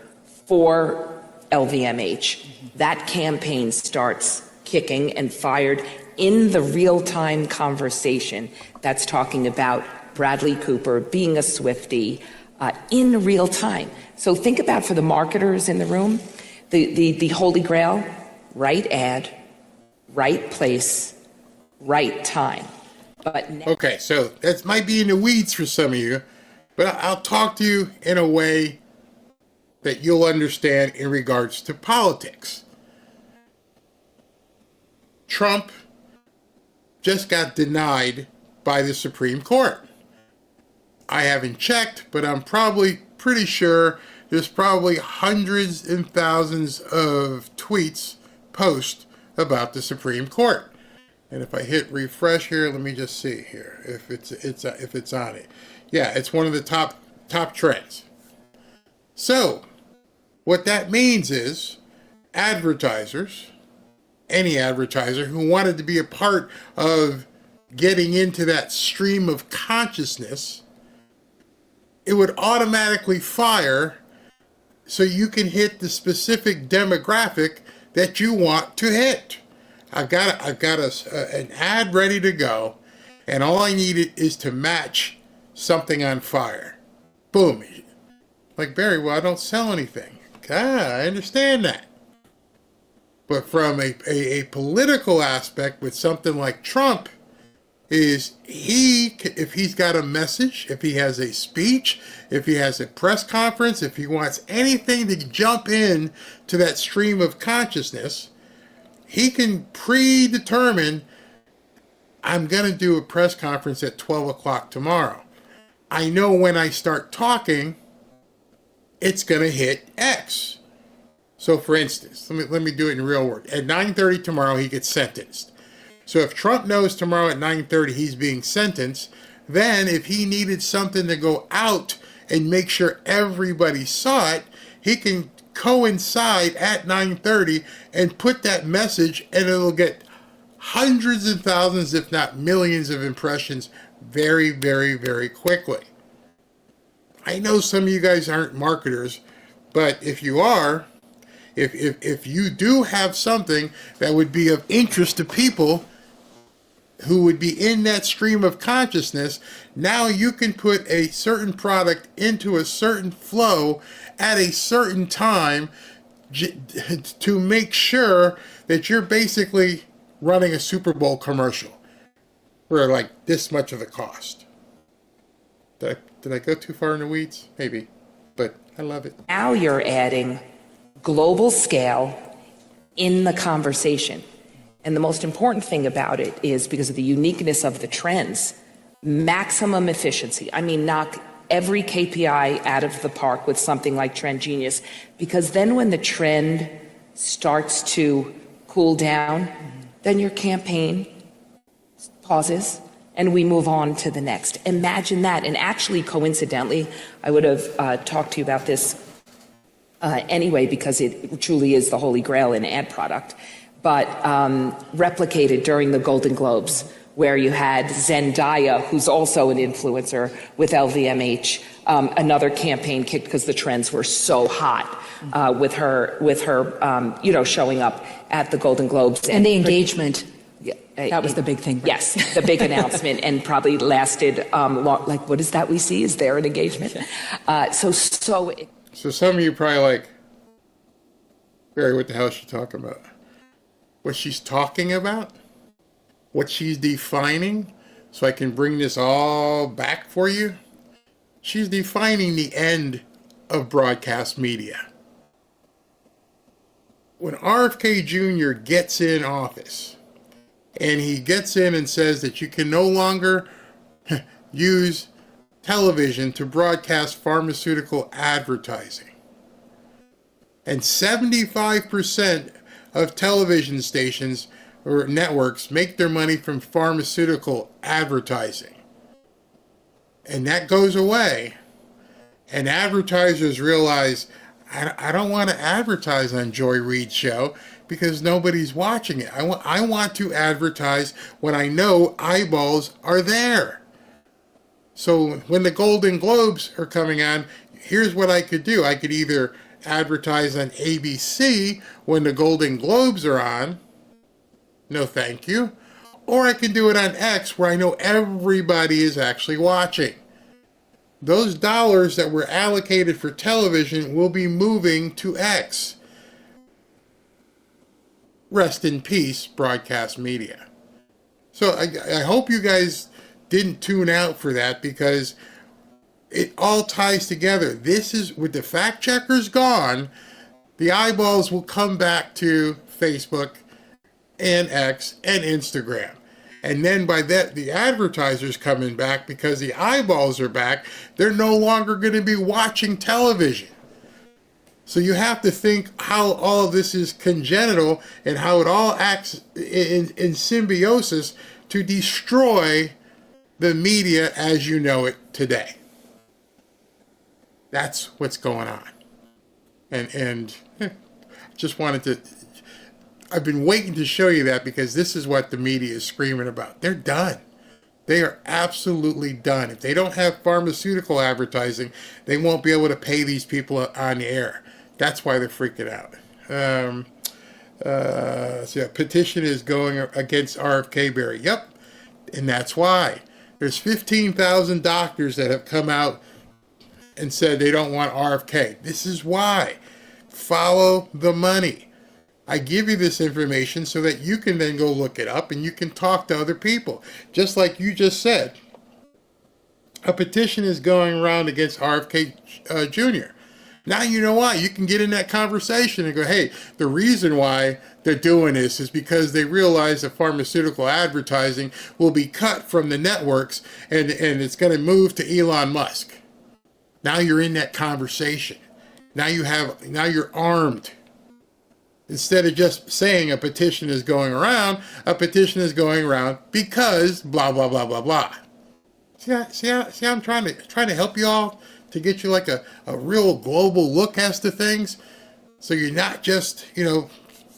for LVMH, that campaign starts kicking and fired in the real-time conversation that's talking about Bradley Cooper being a Swiftie in real time. So think about, for the marketers in the room, the holy grail: right ad, right place, right time. But okay, so that might be in the weeds for some of you, but I'll talk to you in a way that you'll understand in regards to politics. Trump just got denied by the Supreme Court. I haven't checked, but I'm probably pretty sure there's probably hundreds and thousands of tweets, posts about the Supreme Court. And if I hit refresh here, let me just see here if it's on it. Yeah, it's one of the top trends. So what that means is advertisers, any advertiser who wanted to be a part of getting into that stream of consciousness, it would automatically fire so you can hit the specific demographic that you want to hit. I've got an ad ready to go, and all I needed is to match something on fire. Boom. Like, Barry, well, I don't sell anything. I understand that. But from a political aspect with something like Trump, is if he's got a message, if he has a speech, if he has a press conference, if he wants anything to jump in to that stream of consciousness, he can predetermine, I'm going to do a press conference at 12 o'clock tomorrow. I know when I start talking, it's going to hit X. So for instance, let me do it in real world. At 9:30 tomorrow, he gets sentenced. So if Trump knows tomorrow at 9:30 he's being sentenced, then if he needed something to go out and make sure everybody saw it, he can coincide at 9:30 and put that message, and it'll get hundreds of thousands, if not millions of impressions very, very, very quickly. I know some of you guys aren't marketers, but if you are, if you do have something that would be of interest to people who would be in that stream of consciousness, now you can put a certain product into a certain flow at a certain time to make sure that you're basically running a Super Bowl commercial for like this much of the cost. Did I go too far in the weeds? Maybe, but I love it. Now you're adding global scale in the conversation. And the most important thing about it is, because of the uniqueness of the trends, maximum efficiency. I mean, knock every KPI out of the park with something like Trend Genius, because then when the trend starts to cool down, then your campaign pauses and we move on to the next. Imagine that. And actually, coincidentally, I would have talked to you about this anyway, because it truly is the holy grail in ad product, but replicated during the Golden Globes, where you had Zendaya, who's also an influencer with LVMH, another campaign kicked because the trends were so hot with her showing up at the Golden Globes. And the engagement. That was the big thing. Yes, the big announcement, and probably lasted like, what is that we see? Is there an engagement? So some of you probably like, Barry, what the hell is she talking about? What she's talking about? What she's defining? So I can bring this all back for you? She's defining the end of broadcast media. When RFK Jr. gets in office, and he gets in and says that you can no longer use television to broadcast pharmaceutical advertising. And 75% of television stations or networks make their money from pharmaceutical advertising. And that goes away. And advertisers realize, I don't want to advertise on Joy Reid's show because nobody's watching it. I want to advertise when I know eyeballs are there. So when the Golden Globes are coming on, here's what I could do. I could either advertise on ABC when the Golden Globes are on, no thank you, or I can do it on X where I know everybody is actually watching. Those dollars that were allocated for television will be moving to X. Rest in peace, broadcast media. So I hope you guys didn't tune out for that, because it all ties together. This is, with the fact checkers gone, the eyeballs will come back to Facebook and X and Instagram. And then by that, the advertisers coming back, because the eyeballs are back, they're no longer going to be watching television. So you have to think how all of this is congenital and how it all acts in symbiosis to destroy the media as you know it today. That's what's going on. And just wanted to, I've been waiting to show you that, because this is what the media is screaming about. They're done. They are absolutely done. If they don't have pharmaceutical advertising, they won't be able to pay these people on the air. That's why they're freaking out. So a petition is going against RFK Barry. Yep. And that's why. There's 15,000 doctors that have come out and said they don't want RFK. This is why. Follow the money. I give you this information so that you can then go look it up and you can talk to other people. Just like you just said, a petition is going around against RFK Jr. Now you know why. You can get in that conversation and go, hey, the reason why they're doing this is because they realize that pharmaceutical advertising will be cut from the networks and it's going to move to Elon Musk. Now you're in that conversation. Now you're armed. Instead of just saying a petition is going around, a petition is going around because blah, blah, blah, blah, blah. See how I'm trying to help you all to get you like a real global look as to things? So you're not just,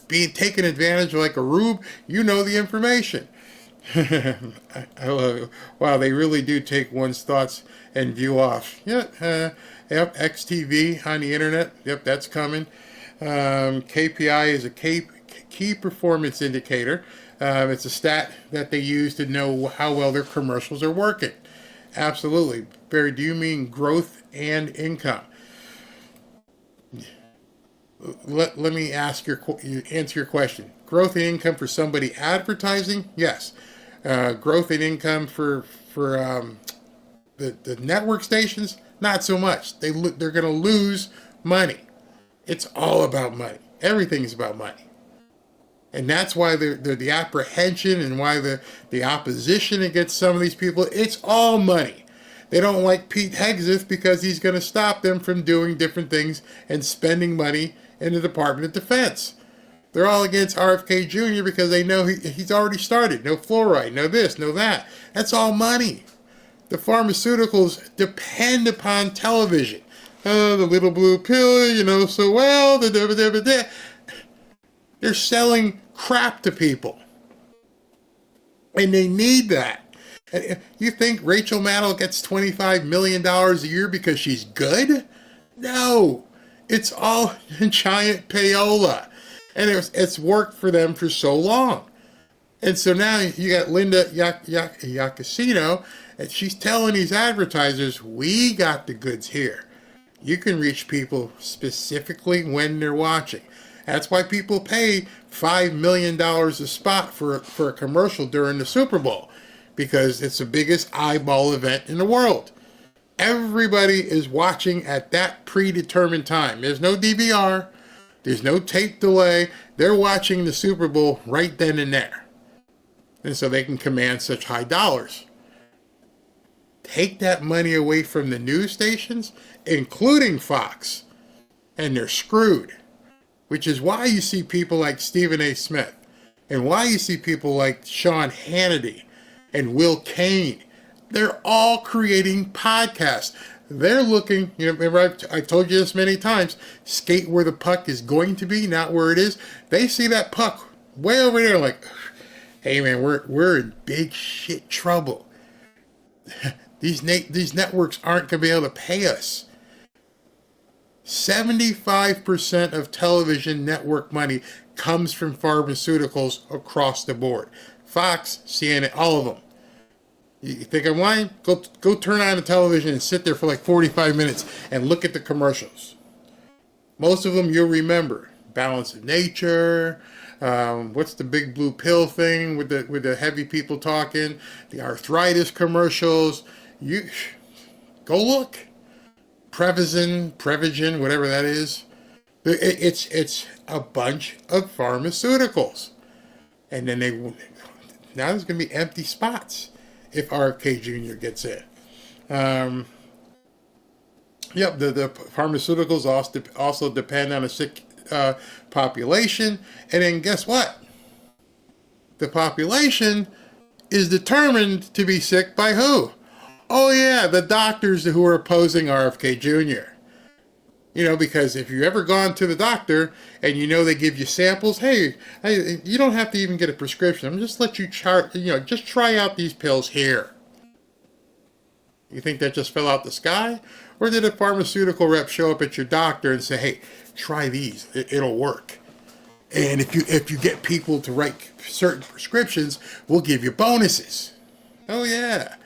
being taken advantage of like a rube. You know the information. I love it. Wow, they really do take one's thoughts and view off. Yep, XTV on the internet. Yep, that's coming. KPI is a key performance indicator. It's a stat that they use to know how well their commercials are working. Absolutely. Barry, do you mean growth and income? Let me answer your question. Growth and income for somebody advertising? Yes. Growth and income for the network stations? Not so much. They're going to lose money. It's all about money. Everything's about money. And that's why the apprehension and why the opposition against some of these people, it's all money. They don't like Pete Hegseth because he's going to stop them from doing different things and spending money in the Department of Defense. They're all against RFK Jr. because they know he's already started. No fluoride, no this, no that. That's all money. The pharmaceuticals depend upon television. The little blue pill, so well. They're selling crap to people. And they need that. You think Rachel Maddow gets $25 million a year because she's good? No. It's all giant payola. And it's worked for them for so long. And so now you got Linda Iacocino, and she's telling these advertisers, we got the goods here. You can reach people specifically when they're watching. That's why people pay $5 million a spot for a commercial during the Super Bowl, because it's the biggest eyeball event in the world. Everybody is watching at that predetermined time. There's no DVR. There's no tape delay. They're watching the Super Bowl right then and there. And so they can command such high dollars. Take that money away from the news stations, including Fox, and they're screwed. Which is why you see people like Stephen A. Smith, and why you see people like Sean Hannity and Will Cain. They're all creating podcasts. They're looking, remember I've told you this many times, skate where the puck is going to be, not where it is. They see that puck way over there like, hey man, we're in big shit trouble. These networks aren't going to be able to pay us. 75% of television network money comes from pharmaceuticals across the board. Fox, CNN, all of them. You think I'm lying? Go turn on the television and sit there for like 45 minutes and look at the commercials. Most of them you'll remember. Balance of Nature. What's the big blue pill thing with the heavy people talking? The arthritis commercials. You go look. Prevagen, whatever that is. It's a bunch of pharmaceuticals. And then now there's going to be empty spots if RFK Jr. gets in. The pharmaceuticals also depend on a sick population. And then guess what? The population is determined to be sick by who? Oh yeah, the doctors who are opposing RFK Jr. Because if you've ever gone to the doctor and they give you samples, hey, you don't have to even get a prescription. I'm just let you just try out these pills here. You think that just fell out the sky? Or did a pharmaceutical rep show up at your doctor and say, hey, try these, it'll work. And if you get people to write certain prescriptions, we'll give you bonuses. Oh yeah.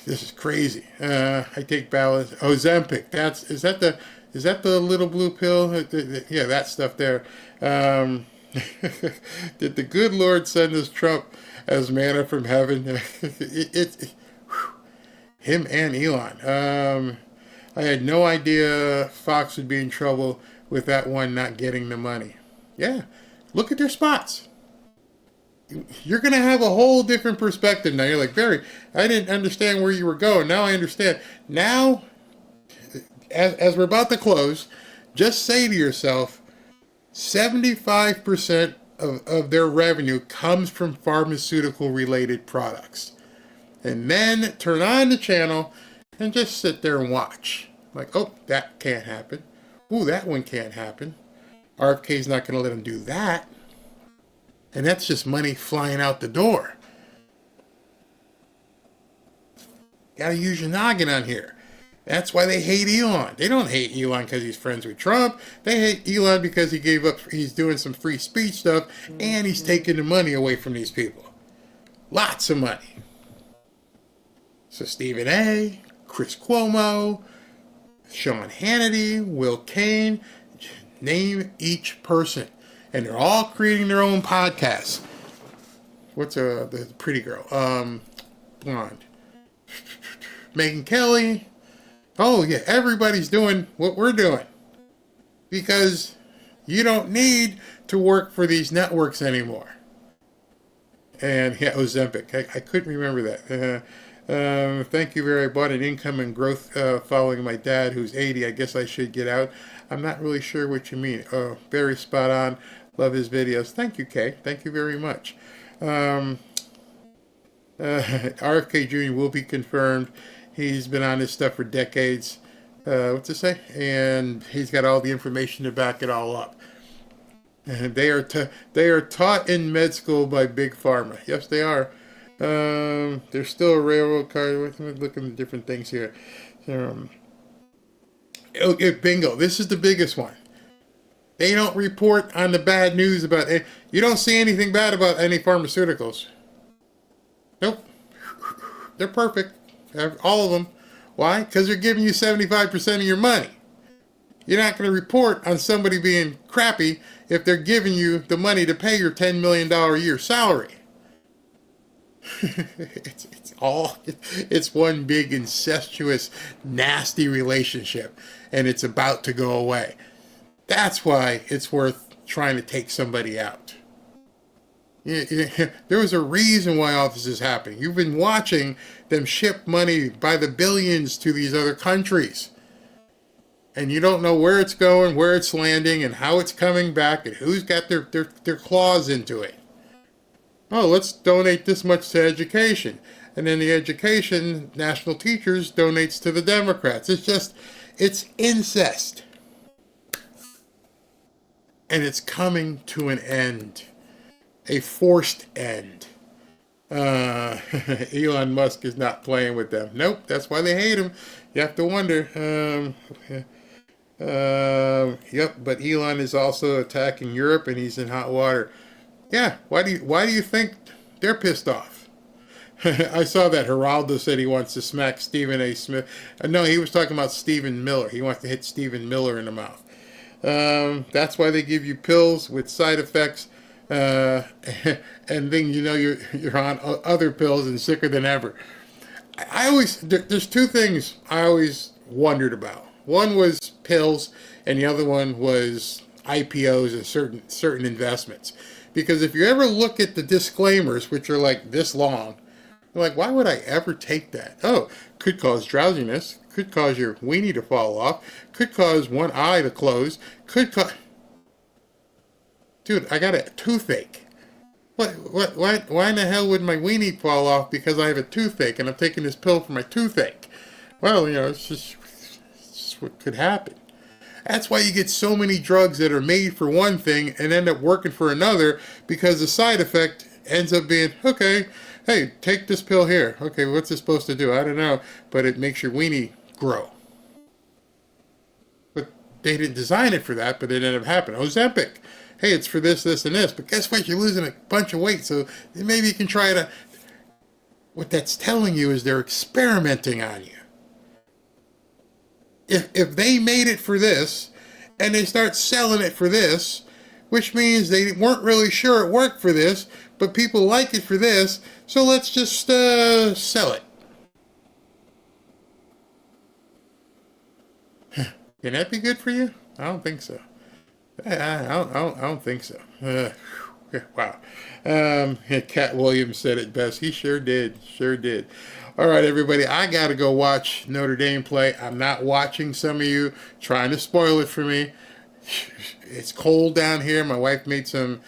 This is crazy. I take balance. Ozempic. Is that the little blue pill? Yeah, that stuff there. Did the good Lord send us Trump as manna from heaven? Him and Elon. I had no idea Fox would be in trouble with that one not getting the money. Yeah, look at their spots. You're going to have a whole different perspective now. You're like, Barry, I didn't understand where you were going. Now I understand. Now, as we're about to close, just say to yourself, 75% of their revenue comes from pharmaceutical-related products. And then turn on the channel and just sit there and watch. Like, oh, that can't happen. Ooh, that one can't happen. RFK's not going to let him do that. And that's just money flying out the door. Got to use your noggin on here. That's why they hate Elon. They don't hate Elon because he's friends with Trump. They hate Elon because he's doing some free speech stuff, and he's taking the money away from these people. Lots of money. So Stephen A., Chris Cuomo, Sean Hannity, Will Cain, name each person. And they're all creating their own podcasts. What's the pretty girl? Blonde. Megyn Kelly. Oh, yeah, everybody's doing what we're doing. Because you don't need to work for these networks anymore. And, yeah, Ozempic. I couldn't remember that. Thank you very much. I bought an income and growth following my dad, who's 80. I guess I should get out. I'm not really sure what you mean. Oh, very spot on. Love his videos. Thank you, Kay. Thank you very much. RFK Jr. will be confirmed. He's been on this stuff for decades. What's it say? And he's got all the information to back it all up. And they are taught in med school by Big Pharma. Yes, they are. There's still a railroad car. Look at the different things here. Okay, bingo. This is the biggest one. They don't report on the bad news about it. You don't see anything bad about any pharmaceuticals. Nope. They're perfect. All of them. Why? Because they're giving you 75% of your money. You're not going to report on somebody being crappy if they're giving you the money to pay your $10 million a year salary. It's one big incestuous, nasty relationship, and it's about to go away. That's why it's worth trying to take somebody out. There was a reason why all this is happening. You've been watching them ship money by the billions to these other countries. And you don't know where it's going, where it's landing, and how it's coming back, and who's got their claws into it. Oh, let's donate this much to education. And then the education, national teachers, donates to the Democrats. It's incest. And it's coming to an end. A forced end. Elon Musk is not playing with them. Nope, that's why they hate him. You have to wonder. Yep, but Elon is also attacking Europe, and he's in hot water. Yeah, why do you think they're pissed off? I saw that Geraldo said he wants to smack Stephen A. Smith. No, he was talking about Stephen Miller. He wants to hit Stephen Miller in the mouth. That's why they give you pills with side effects. And then you're on other pills and sicker than ever. There's two things I always wondered about. One was pills, and the other one was IPOs and certain investments. Because if you ever look at the disclaimers, which are like this long, you're like, why would I ever take that? Oh, could cause drowsiness, could cause your weenie to fall off, could cause one eye to close, could cause... Dude, I got a toothache. Why in the hell would my weenie fall off because I have a toothache and I'm taking this pill for my toothache? Well, it's just what could happen. That's why you get so many drugs that are made for one thing and end up working for another, because the side effect ends up being, okay, hey, take this pill here. Okay, what's it supposed to do? I don't know, but it makes your weenie grow. But they didn't design it for that, but it ended up happening. Ozempic. Hey, it's for this, this, and this. But guess what? You're losing a bunch of weight, so maybe you can try to... What that's telling you is they're experimenting on you. If they made it for this, and they start selling it for this, which means they weren't really sure it worked for this, but people like it for this, so let's just sell it. Can that be good for you? I don't think so. I don't think so. Wow. Cat Williams said it best. He sure did. Sure did. All right, everybody. I got to go watch Notre Dame play. I'm not watching some of you trying to spoil it for me. It's cold down here. My wife made some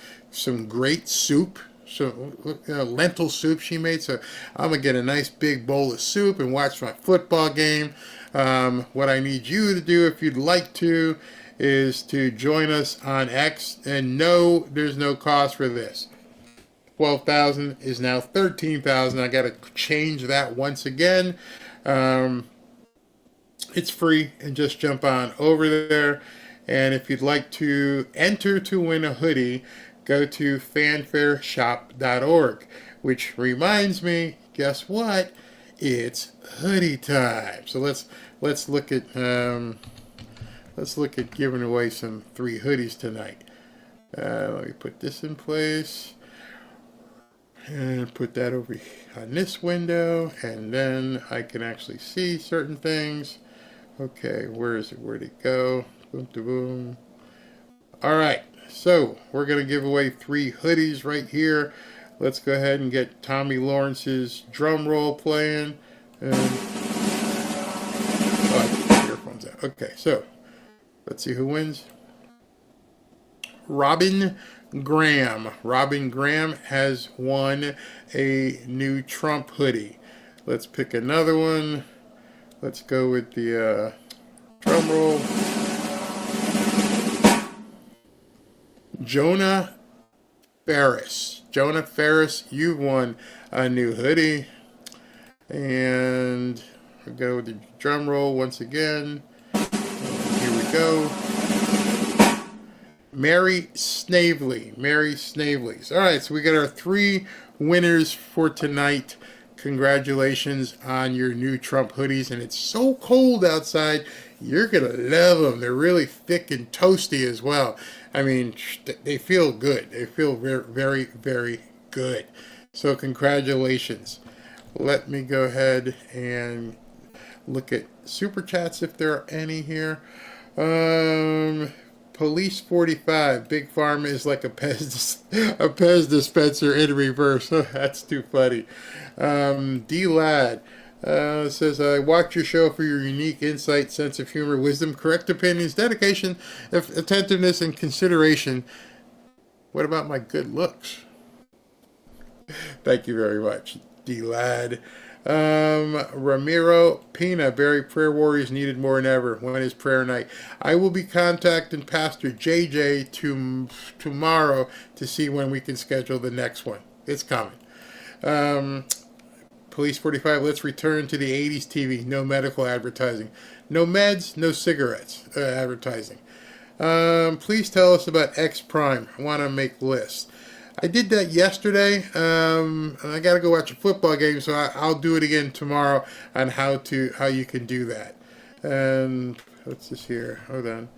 great soup. Lentil soup she made. So I'm going to get a nice big bowl of soup and watch my football game. What I need you to do, if you'd like to, is to join us on X. And no, there's no cost for this. 12,000 is now 13,000. I got to change that once again. It's free, and just jump on over there. And if you'd like to enter to win a hoodie, go to fanfareshop.org, which reminds me, guess what? It's hoodie time. So let's look at giving away some 3 hoodies tonight. Let me put this in place and put that over on this window, and then I can actually see certain things. Okay, where is it? Where'd it go? Boom, to boom. All right, so we're going to give away 3 hoodies right here. Let's go ahead and get Tommy Lawrence's drum roll playing. And I took the earphones out. Okay, so let's see who wins. Robin Graham. Robin Graham has won a new Trump hoodie. Let's pick another one. Let's go with the drum roll. Jonah Ferris. Jonah Ferris, you've won a new hoodie. And we'll go with the drum roll once again. Here we go. Mary Snavely. Mary Snavely's. All right, so we got our 3 winners for tonight. Congratulations on your new Trump hoodies. And it's so cold outside. You're going to love them. They're really thick and toasty as well. I mean, they feel good. They feel very, very, very good. So congratulations. Let me go ahead and look at Super Chats if there are any here. Police 45. Big Pharma is like a Pez dispenser in reverse. That's too funny. D-Lad says, I watch your show for your unique insight, sense of humor, wisdom, correct opinions, dedication, attentiveness, and consideration. What about my good looks? Thank you very much, D-Lad. Ramiro Pina, Barry Prayer Warriors needed more than ever. When is prayer night? I will be contacting Pastor JJ tomorrow to see when we can schedule the next one. It's coming. Police 45, let's return to the 80s TV. No medical advertising. No meds, no cigarettes advertising. Please tell us about X Prime. I want to make lists. I did that yesterday. I got to go watch a football game, so I'll do it again tomorrow on how you can do that. And what's this here? Hold on.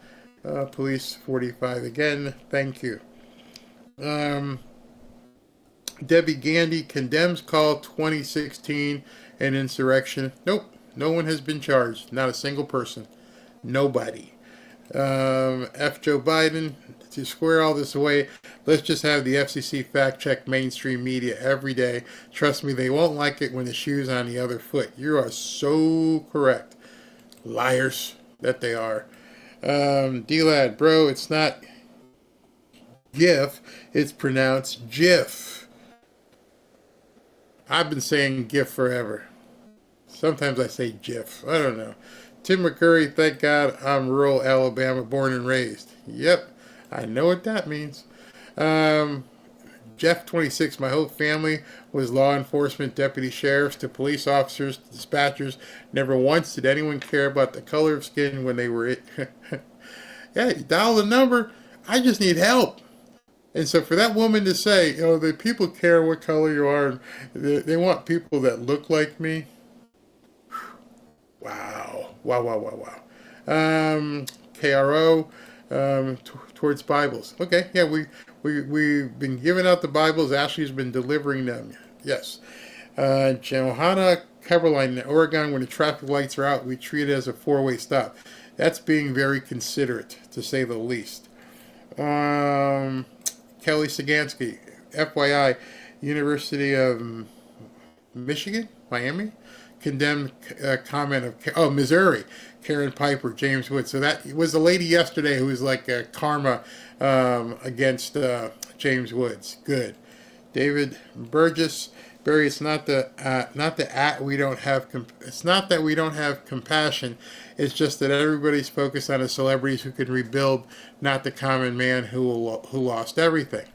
Police 45 again. Thank you. Debbie Gandy condemns call 2016 and insurrection. Nope. No one has been charged. Not a single person. Nobody. F. Joe Biden, to square all this away, let's just have the FCC fact-check mainstream media every day. Trust me, they won't like it when the shoe's on the other foot. You are so correct. Liars that they are. D-Lad, bro, it's not GIF, it's pronounced GIF. I've been saying GIF forever. Sometimes I say GIF. I don't know. Tim McCurry, thank God I'm rural Alabama, born and raised. Yep, I know what that means. Jeff 26, my whole family was law enforcement, deputy sheriffs to police officers, to dispatchers. Never once did anyone care about the color of skin when they were it. Yeah, you dial the number. I just need help. And so for that woman to say, the people care what color you are, they want people that look like me. Wow. KRO, towards Bibles. Okay, yeah, we've been giving out the Bibles. Ashley's been delivering them. Yes. Johanna Caroline, Oregon, when the traffic lights are out, we treat it as a 4-way stop. That's being very considerate, to say the least. Kelly Sagansky, FYI, University of Michigan, Miami, condemned comment of, Missouri, Karen Piper, James Woods. So that was the lady yesterday who was like karma against James Woods. Good. David Burgess, Barry, it's not that we don't have compassion. It's just that everybody's focused on the celebrities who can rebuild, not the common man who lost everything.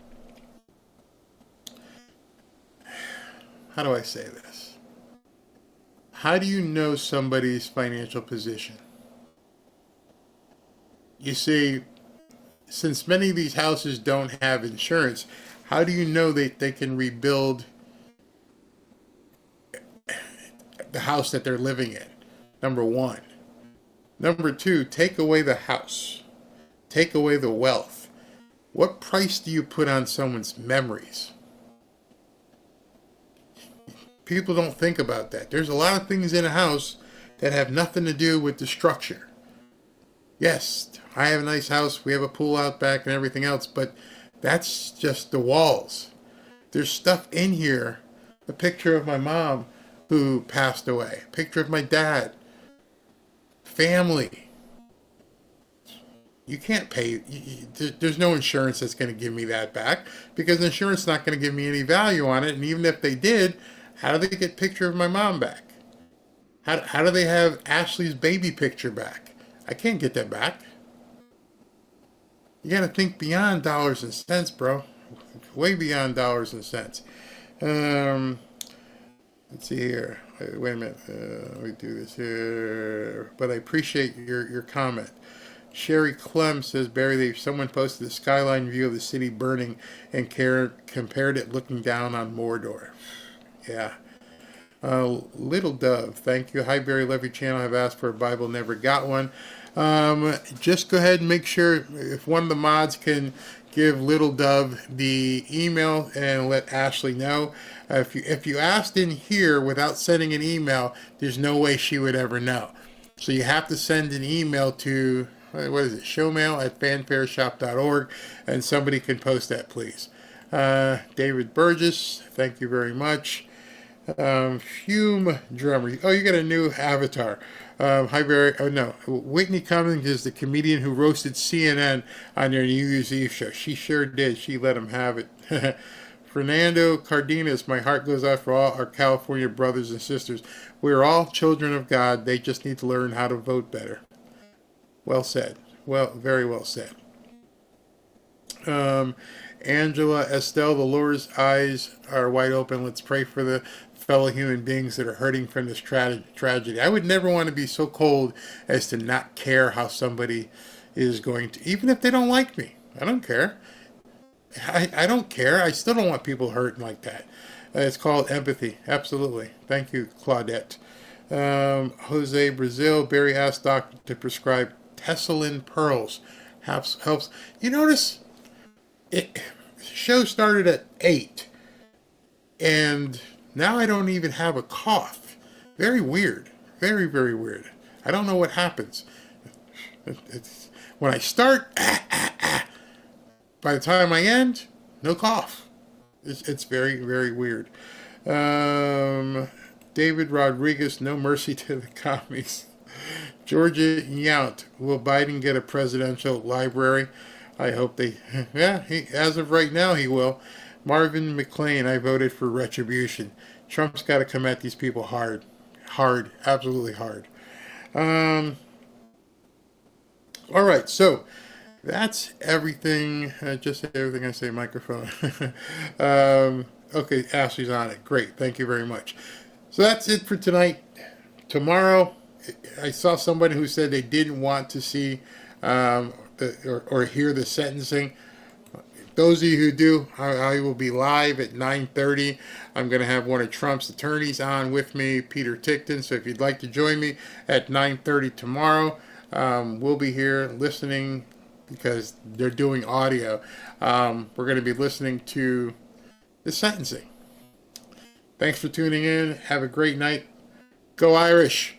How do I say this? How do you know somebody's financial position? You see, since many of these houses don't have insurance, how do you know that they can rebuild the house that they're living in? Number one. Number two, take away the house. Take away the wealth. What price do you put on someone's memories? People don't think about that. There's a lot of things in a house that have nothing to do with the structure. Yes, I have a nice house. We have a pool out back and everything else, but that's just the walls. There's stuff in here. A picture of my mom who passed away. A picture of my dad. Family. You can't pay. There's no insurance that's going to give me that back because insurance is not going to give me any value on it. And even if they did, how do they get a picture of my mom back? How do they have Ashley's baby picture back? I can't get that back. You got to think beyond dollars and cents, bro. Way beyond dollars and cents. Let's see here. Wait a minute. Let me do this here. But I appreciate your comment. Sherry Clem says, Barry, someone posted the skyline view of the city burning and compared it looking down on Mordor. Yeah. Little Dove, thank you. Hi, Barry, love your channel. I've asked for a Bible, never got one. Just go ahead and make sure if one of the mods can give Little Dove the email and let Ashley know. If you asked in here without sending an email, there's no way she would ever know. So you have to send an email to, what is it, showmail@fanfareshop.org, and somebody can post that, please. David Burgess, thank you very much. Hume Drummer. Oh, you got a new avatar. Hi, Barry. Oh, no. Whitney Cummings is the comedian who roasted CNN on their New Year's Eve show. She sure did. She let him have it. Fernando Cardenas, my heart goes out for all our California brothers and sisters. We are all children of God. They just need to learn how to vote better. Well said. Well, very well said. Angela Estelle, the Lord's eyes are wide open. Let's pray for the fellow human beings that are hurting from this tragedy. I would never want to be so cold as to not care how somebody is going to, even if they don't like me. I don't care. I don't care. I still don't want people hurting like that. It's called empathy. Absolutely. Thank you, Claudette. Jose Brazil, Barry asked doctor to prescribe Tessalin pearls. Helps. You notice, the show started at 8, and now I don't even have a cough. Very weird. Very, very weird. I don't know what happens. When I start, by the time I end, no cough. It's very, very weird. David Rodriguez, no mercy to the commies. Georgia Yount, will Biden get a presidential library? I hope they, as of right now, he will. Marvin McLean, I voted for retribution. Trump's got to come at these people hard, absolutely hard. All right, so that's everything. Just everything I say, microphone. Okay, Ashley's on it. Great, thank you very much. So that's it for tonight. Tomorrow, I saw somebody who said they didn't want to see or hear the sentencing. Those of you who do, I will be live at 9:30. I'm going to have one of Trump's attorneys on with me, Peter Tickton. So if you'd like to join me at 9:30 tomorrow, we'll be here listening because they're doing audio. We're going to be listening to the sentencing. Thanks for tuning in. Have a great night. Go Irish.